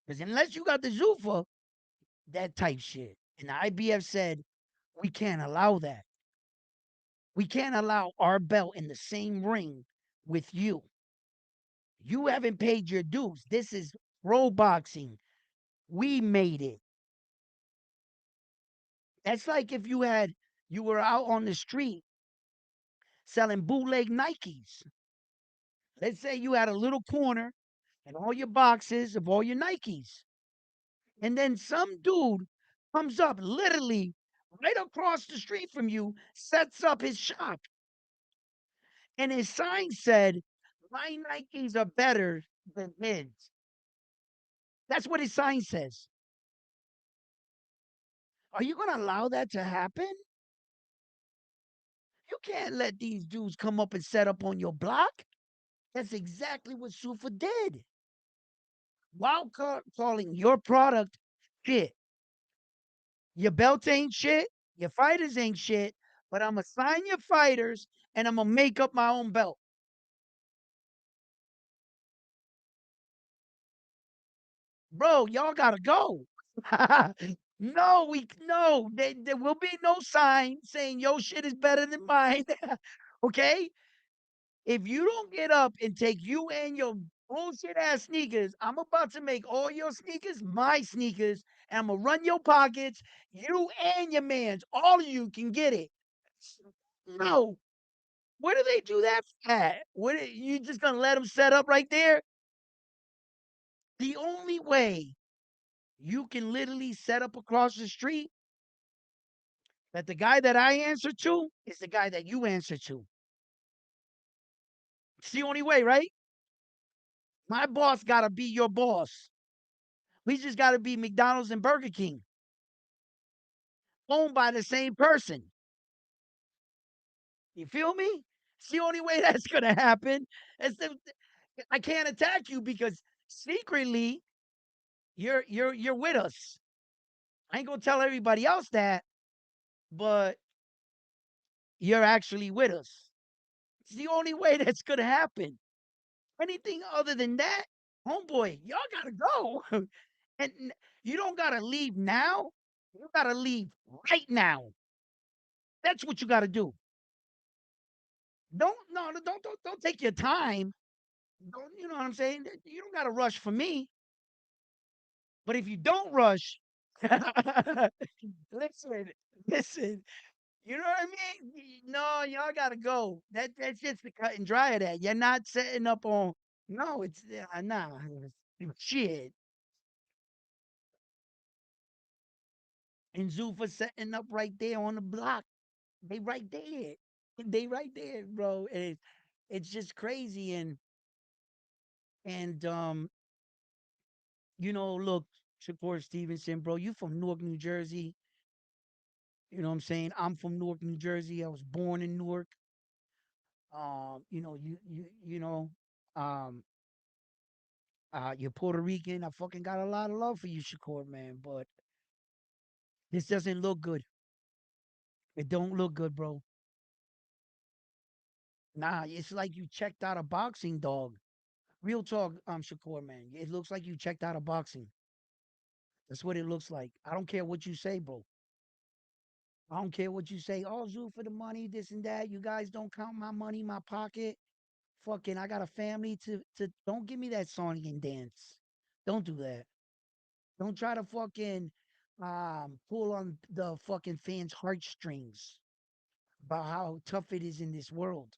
Because unless you got the Zuffa, that type shit. And the IBF said, we can't allow that. We can't allow our belt in the same ring with you. You haven't paid your dues. This is pro boxing. We made it. That's like if you were out on the street selling bootleg Nikes. Let's say you had a little corner and all your boxes of all your Nikes. And then some dude comes up literally right across the street from you, sets up his shop. And his sign said, my Nikes are better than his. That's what his sign says. Are you going to allow that to happen? You can't let these dudes come up and set up on your block. That's exactly what Sufa did. While calling your product shit. Your belt ain't shit. Your fighters ain't shit. But I'm going to sign your fighters and I'm going to make up my own belt. Bro, y'all got to go. No, there will be no sign saying your shit is better than mine. Okay? If you don't get up and take you and your bullshit ass sneakers, I'm about to make all your sneakers my sneakers, and I'm gonna run your pockets. You and your man's, all of you can get it. No, where do they do that at? What you just gonna let them set up right there? The only way you can literally set up across the street that the guy that I answer to is the guy that you answer to. It's the only way, right? My boss gotta be your boss. We just gotta be McDonald's and Burger King, owned by the same person. You feel me? It's the only way that's gonna happen. I can't attack you because secretly you're with us. I ain't gonna tell everybody else that, but you're actually with us. It's the only way that's gonna happen. Anything other than that, homeboy, y'all gotta go. And you don't gotta leave now. You gotta leave right now. That's what you gotta do. Don't no, no, don't take your time. Don't you know what I'm saying? You don't gotta rush for me. But if you don't rush, listen, listen. You know what I mean? No, y'all gotta go. That's just the cut and dry of that. You're not setting up on. No, it's nah. Shit. And Zuffa setting up right there on the block. They right there. They right there, bro. And it's just crazy. And look, Shakur Stevenson, bro, you from Newark, New Jersey. You know what I'm saying? I'm from Newark, New Jersey. I was born in Newark. Um, you're Puerto Rican. I fucking got a lot of love for you, Shakur, man. But this doesn't look good. It don't look good, bro. Nah, it's like you checked out a boxing dog. Real talk, Shakur, man. It looks like you checked out of boxing. That's what it looks like. I don't care what you say, bro. I don't care what you say. Oh, Zoo for the money, this and that. You guys don't count my money, my pocket. Fucking, I got a family to. Don't give me that song and dance. Don't do that. Don't try to fucking pull on the fucking fans' heartstrings about how tough it is in this world.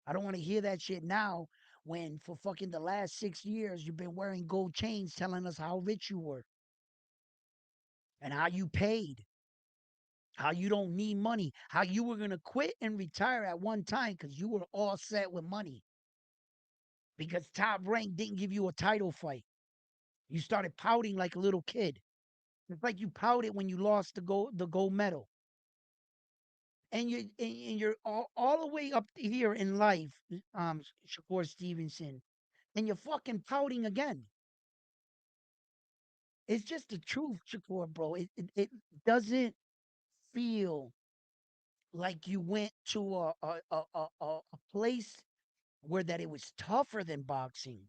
I don't want to hear that shit now when for fucking the last 6 years you've been wearing gold chains telling us how rich you were and how you paid, how you don't need money, how you were going to quit and retire at one time because you were all set with money because Top Rank didn't give you a title fight. You started pouting like a little kid. It's like you pouted when you lost the gold medal. And you're all the way up here in life, Shakur Stevenson, and you're fucking pouting again. It's just the truth, Shakur, bro. It doesn't feel like you went to a place where that it was tougher than boxing.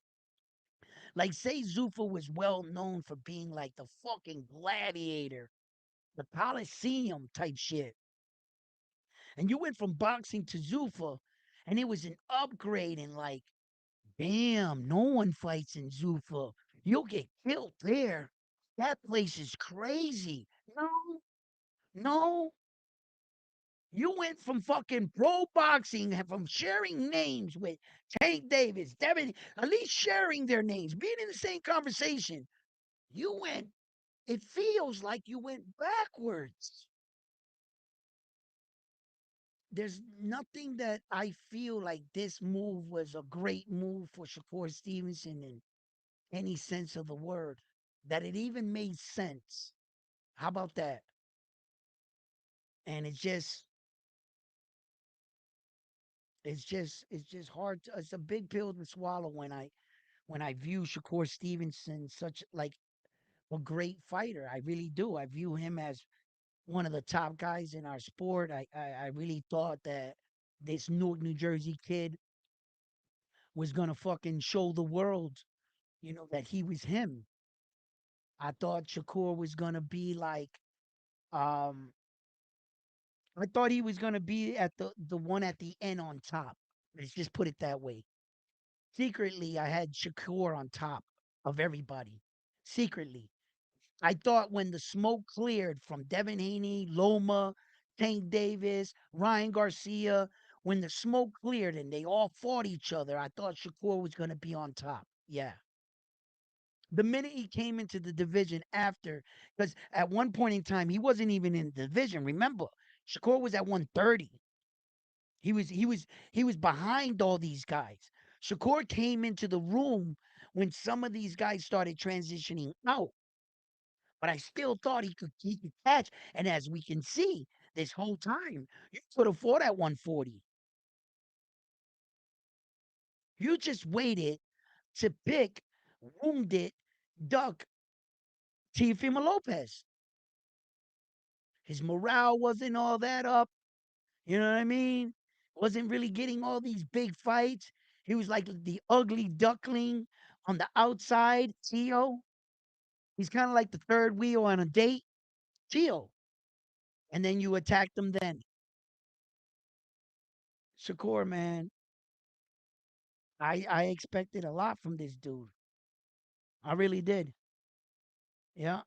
Like, say Zuffa was well known for being like the fucking gladiator, the Coliseum type shit. And you went from boxing to Zuffa, and it was an upgrade and like, damn, no one fights in Zuffa. You'll get killed there. That place is crazy. No, no. You went from fucking pro boxing, from sharing names with Tank Davis, Devin, at least sharing their names, being in the same conversation. You went, it feels like you went backwards. There's nothing that I feel like this move was a great move for Shakur Stevenson in any sense of the word. That it even made sense. How about that? And it's just hard to, it's a big pill to swallow when I view Shakur Stevenson such like a great fighter. I really do. I view him as one of the top guys in our sport. I really thought that this Newark, New Jersey kid was gonna fucking show the world, that he was him. I thought Shakur was gonna be like, um, I thought he was gonna be at the one at the end on top. Let's just put it that way. Secretly, I had Shakur on top of everybody. Secretly, I thought when the smoke cleared from Devin Haney, Loma, Tank Davis, Ryan Garcia, when the smoke cleared and they all fought each other, I thought Shakur was gonna be on top. Yeah. The minute he came into the division after, because at one point in time he wasn't even in the division. Remember, Shakur was at 130. He was behind all these guys. Shakur came into the room when some of these guys started transitioning out, but I still thought he could catch. And as we can see, this whole time, you could have fought at 140. You just waited to pick wounded duck Teofimo Lopez. His morale wasn't all that up. You know what I mean? Wasn't really getting all these big fights. He was like the ugly duckling on the outside, Tio. He's kind of like the third wheel on a date, Tio. And then you attacked him then. Shakur, man, I expected a lot from this dude. I really did. Yeah.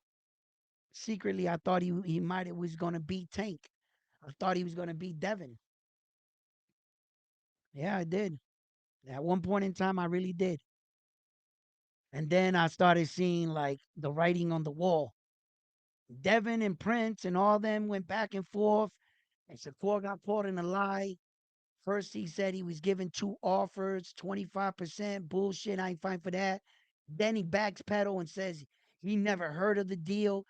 Secretly, I thought he might have was gonna beat Tank. I thought he was gonna beat Devin. Yeah, I did. At one point in time, I really did. And then I started seeing like the writing on the wall. Devin and Prince and all them went back and forth, and Shakur got caught in a lie. First, he said he was given two offers, 25%. Bullshit. I ain't fine for that. Then he backpedal and says he never heard of the deal.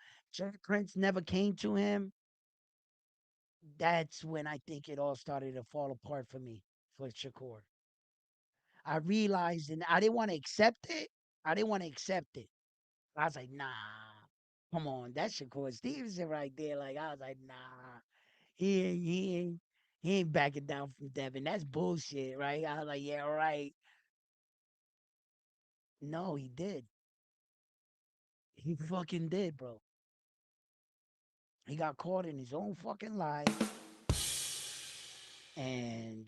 Prince never came to him. That's when I think it all started to fall apart for me, for Shakur. I realized, and I didn't want to accept it. I didn't want to accept it. I was like, nah, come on, that's Shakur Stevenson right there. Like, I was like, nah, he ain't backing down from Devin. That's bullshit, right? I was like, yeah, right. No, he did. He fucking did, bro. He got caught in his own fucking lie, and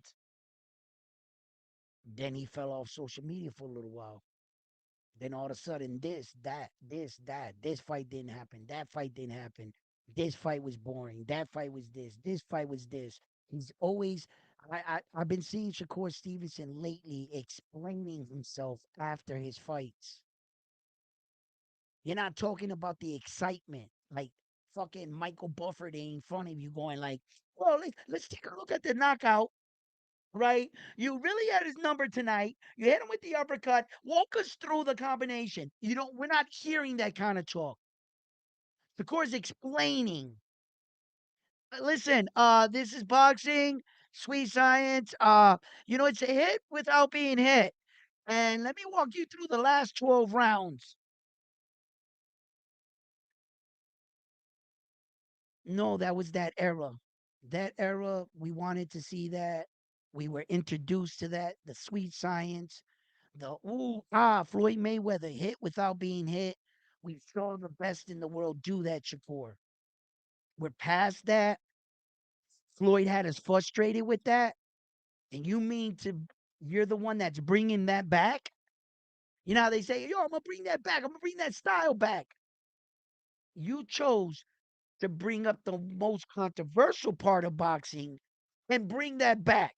then he fell off social media for a little while. Then all of a sudden, this fight didn't happen. That fight didn't happen. This fight was boring. That fight was this. This fight was this. He's always I've been seeing Shakur Stevenson lately explaining himself after his fights. You're not talking about the excitement, like fucking Michael Buffett in front of you, going like, "Well, let's take a look at the knockout." Right? You really had his number tonight. You hit him with the uppercut. Walk us through the combination. You don't. We're not hearing that kind of talk. Shakur's explaining. Listen, this is boxing, sweet science. It's a hit without being hit. And let me walk you through the last 12 rounds. No, that was that era. That era, we wanted to see that. We were introduced to that, the sweet science, the Floyd Mayweather hit without being hit. We saw the best in the world do that, Shakur. We're past that. Floyd had us frustrated with that. And you're the one that's bringing that back? You know how they say, yo, I'm going to bring that back. I'm going to bring that style back. You chose to bring up the most controversial part of boxing and bring that back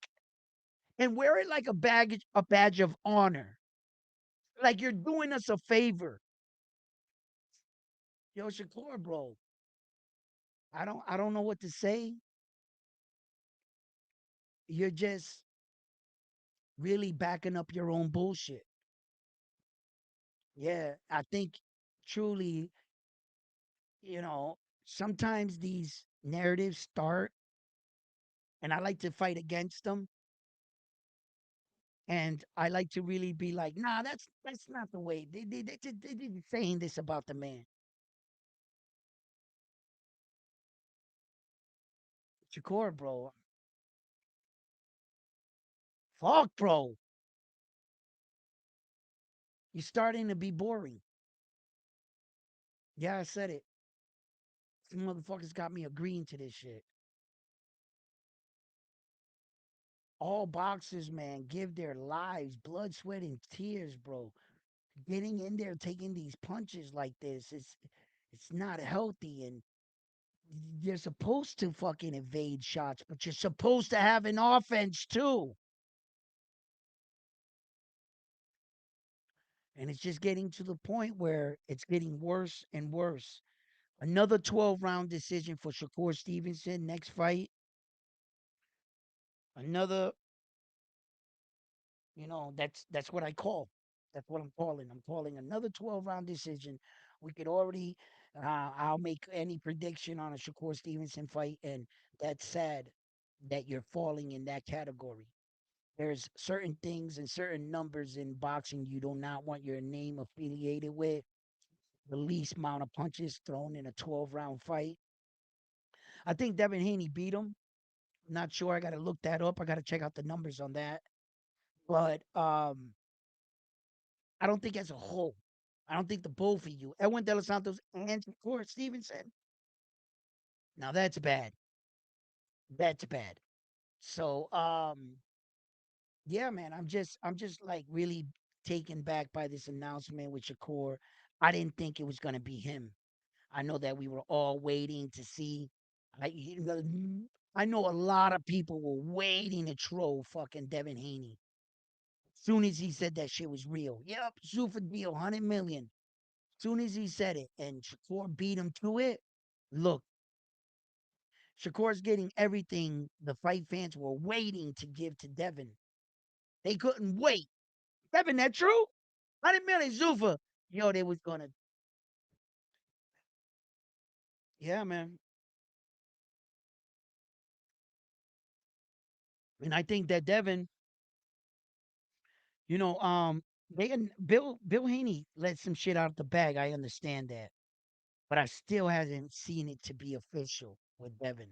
and wear it like a badge of honor. Like you're doing us a favor. Yo, Shakur, bro. I don't know what to say. You're just really backing up your own bullshit. Yeah, I think truly, sometimes these narratives start and I like to fight against them. And I like to really be like, nah, that's not the way. They saying this about the man. Shakur, bro. Fuck, bro. You're starting to be boring. Yeah, I said it. Some motherfuckers got me agreeing to this shit. All boxers, man, give their lives, blood, sweat, and tears, bro. Getting in there, taking these punches like this, it's not healthy. And you're supposed to fucking evade shots, but you're supposed to have an offense too. And it's just getting to the point where it's getting worse and worse. Another 12-round decision for Shakur Stevenson. Next fight, another. That's what I call. That's what I'm calling. I'm calling another 12-round decision. We could already. I'll make any prediction on a Shakur Stevenson fight, and that's sad that you're falling in that category. There's certain things and certain numbers in boxing you do not want your name affiliated with. The least amount of punches thrown in a 12-round fight. I think Devin Haney beat him. Not sure. I got to look that up. I got to check out the numbers on that. But I don't think as a whole. I don't think the both of you, Edwin De Los Santos and Shakur Stevenson. Now that's bad. That's bad. So yeah, man, I'm just like really taken back by this announcement with Shakur. I didn't think it was gonna be him. I know that we were all waiting to see. I know a lot of people were waiting to troll fucking Devin Haney. Soon as he said that shit was real. Yep, Zuffa deal, 100 million. Soon as he said it and Shakur beat him to it, look, Shakur's getting everything the fight fans were waiting to give to Devin. They couldn't wait. Devin, that true? 100 million Zuffa. Yo, they was gonna. Yeah, man. And I think that Devin, you know, they Bill Haney let some shit out of the bag. I understand that, but I still hasn't seen it to be official with Devin.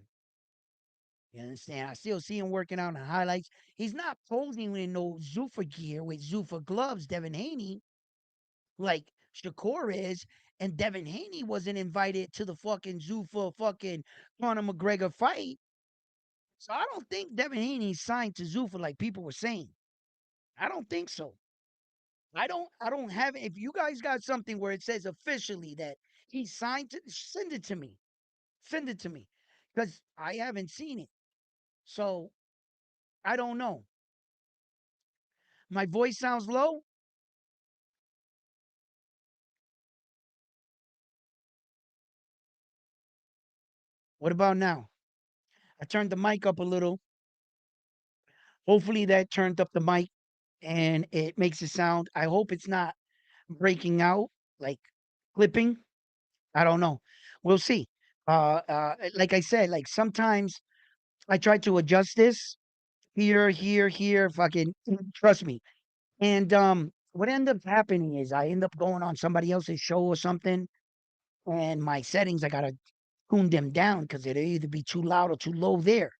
You understand? I still see him working out in highlights. He's not posing in no Zuffa gear with Zuffa gloves, Devin Haney, like Shakur is. And Devin Haney wasn't invited to the fucking Zuffa fucking Conor McGregor fight. So I don't think Devin Haney signed to Zuffa like people were saying. I don't think so. I don't have it. If you guys got something where it says officially that he signed to send it to me. Send it to me. Because I haven't seen it. So I don't know. My voice sounds low. What about now? I turned the mic up a little. Hopefully that turned up the mic and it makes it sound. I hope it's not breaking out, like clipping. I don't know. We'll see. Like I said, like sometimes I try to adjust this here, here, here. Fucking trust me. And what ended up happening is I end up going on somebody else's show or something, and my settings I gotta tune them down because it'll either be too loud or too low there.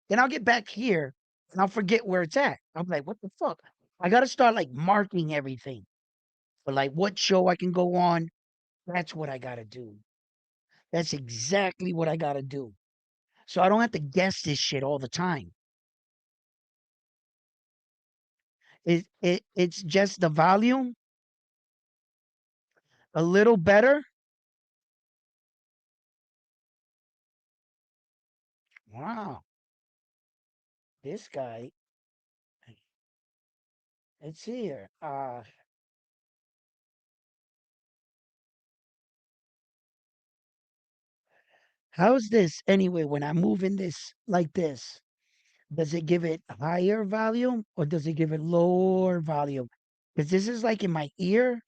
Then I'll get back here and I'll forget where it's at. I'm like, what the fuck? I gotta start like marking everything for like what show I can go on. That's what I gotta do. That's exactly what I gotta do. So I don't have to guess this shit all the time. It's just the volume a little better. Wow, this guy, it's here. How's this anyway? When I'm moving this like this, does it give it higher volume or does it give it lower volume? Because this is like in my ear.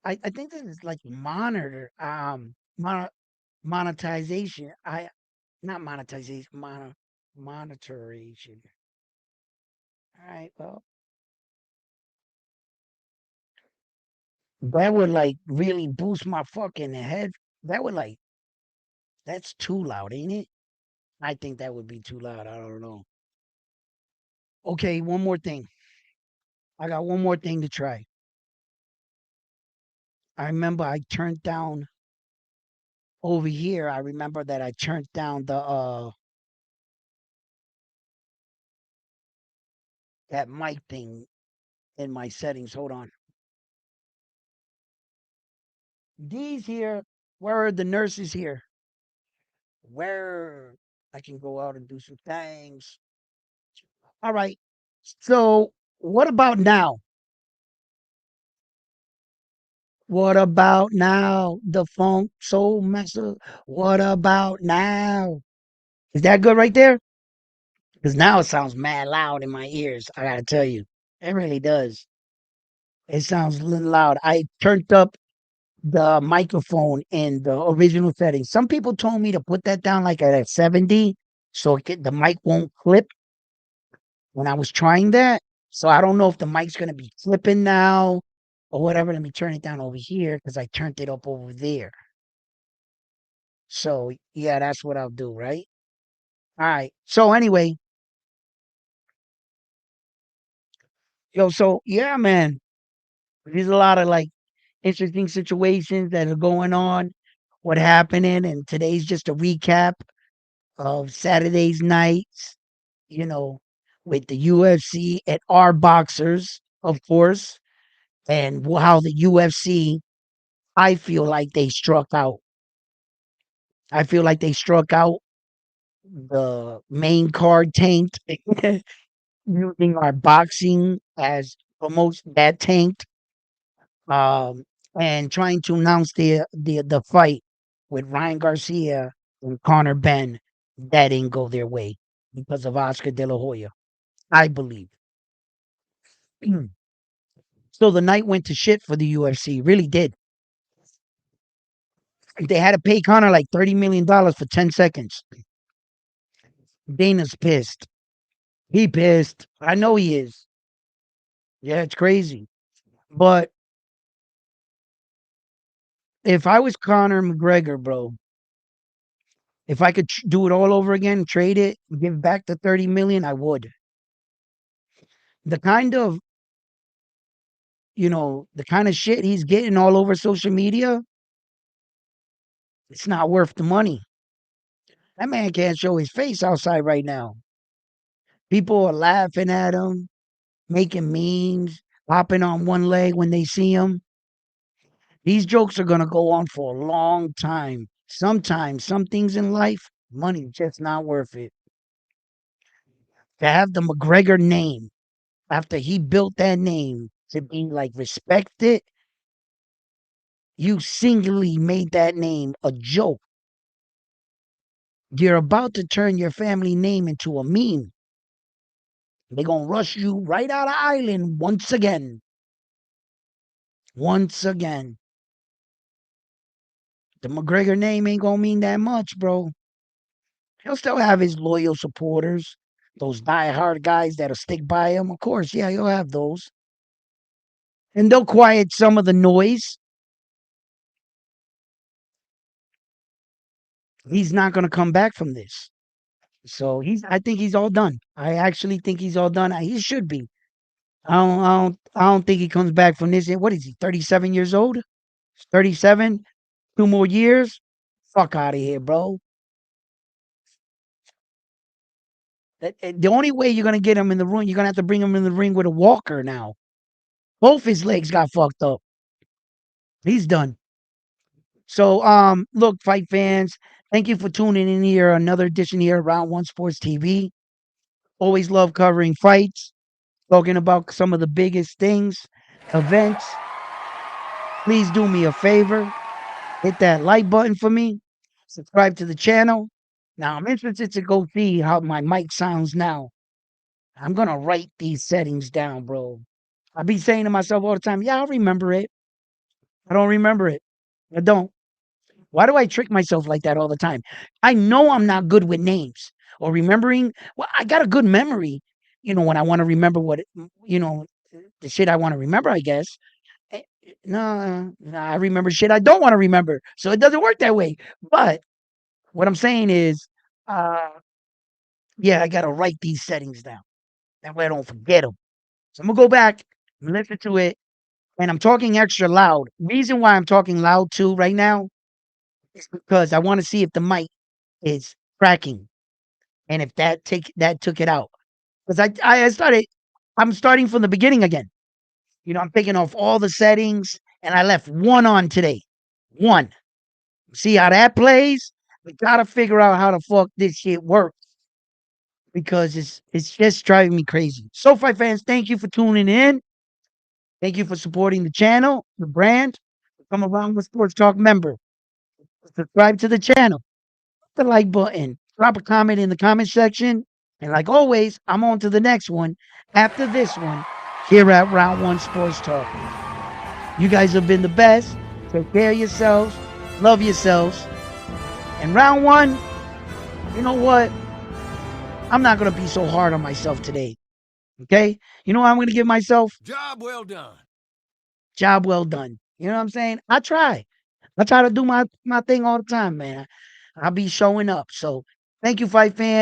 I think this is like monitor monetization. I not monetization, monitoration. All right, well, that would like really boost my fucking head. That would like that's too loud, ain't it? I think that would be too loud. I don't know. Okay, one more thing. I got one more thing to try. I remember I turned down over here. I remember that I turned down the that mic thing in my settings. Hold on. These here, where are the nurses here? Where I can go out and do some things. All right. So what about now? What about now? The funk soul master. What about now? Is that good right there? Because now it sounds mad loud in my ears. I gotta tell you, it really does. It sounds a little loud. I turned up the microphone in the original settings. Some people told me to put that down like at a 70 so the mic won't clip when I was trying that. So I don't know if the mic's gonna be clipping now or whatever. Let me turn it down over here because I turned it up over there. So yeah, that's what I'll do, right? All right. So anyway, yo, so yeah, man, there's a lot of like interesting situations that are going on, what happening, and today's just a recap of Saturday's nights, you know, with the UFC and our boxers, of course, and how the UFC, I feel like they struck out. I feel like they struck out. The main card tanked, using our boxing as promotion that tanked, um, and trying to announce the fight with Ryan Garcia and Conor Ben. That didn't go their way because of Oscar De La Hoya, I believe. So the night went to shit for the UFC, really did. They had to pay Conor like $30 million for 10 seconds. Dana's pissed. He pissed. I know he is. Yeah, it's crazy. But if I was Conor McGregor, bro, if I could do it all over again, trade it, give back the 30 million, I would. The kind of, the kind of shit he's getting all over social media, it's not worth the money. That man can't show his face outside right now. People are laughing at him, making memes, hopping on one leg when they see him. These jokes are going to go on for a long time. Sometimes, some things in life, money just not worth it. to have the McGregor name after he built that name to be like respected, you singularly made that name a joke. You're about to turn your family name into a meme. They're going to rush you right out of island once again. Once again. The McGregor name ain't going to mean that much, bro. He'll still have his loyal supporters, those diehard guys that'll stick by him. Of course, yeah, you'll have those. And they'll quiet some of the noise. He's not going to come back from this. So I think he's all done. I actually think he's all done. He should be. I don't think he comes back from this. What is he? 37 years old? 37? 2 more years? Fuck out of here, bro. The only way you're gonna get him in the ring, you're gonna have to bring him in the ring with a walker now. Both his legs got fucked up. He's done. So, look, fight fans, thank you for tuning in here. Another edition here, Round One Sports TV. Always love covering fights, talking about some of the biggest things, events. Please do me a favor, hit that like button for me, subscribe to the channel. Now, I'm interested to go see how my mic sounds now. I'm gonna write these settings down, bro. I be saying to myself all the time, yeah, I'll remember it. I don't remember it. I don't. Why do I trick myself like that all the time? I know I'm not good with names or remembering. Well, I got a good memory, when I want to remember the shit I want to remember, I guess. No, I remember shit I don't want to remember. So it doesn't work that way. But what I'm saying is, uh, yeah, I got to write these settings down. That way I don't forget them. So I'm going to go back and listen to it. And I'm talking extra loud. Reason why I'm talking loud too right now is because I want to see if the mic is cracking and if that took it out. Because I'm starting from the beginning again. I'm taking off all the settings and I left one on today. One. See how that plays? We gotta figure out how the fuck this shit works because it's just driving me crazy. So, fight fans, thank you for tuning in. Thank you for supporting the channel, the brand. Come around with Sports Talk member. Subscribe to the channel. Hit the like button. Drop a comment in the comment section. And like always, I'm on to the next one after this one here at Round One Sports Talk. You guys have been the best. Take care of yourselves. Love yourselves. And round one, you know what? I'm not going to be so hard on myself today. Okay? You know what I'm going to give myself? Job well done. Job well done. You know what I'm saying? I try. I try to do my thing all the time, man. I'll be showing up. So thank you, fight fans.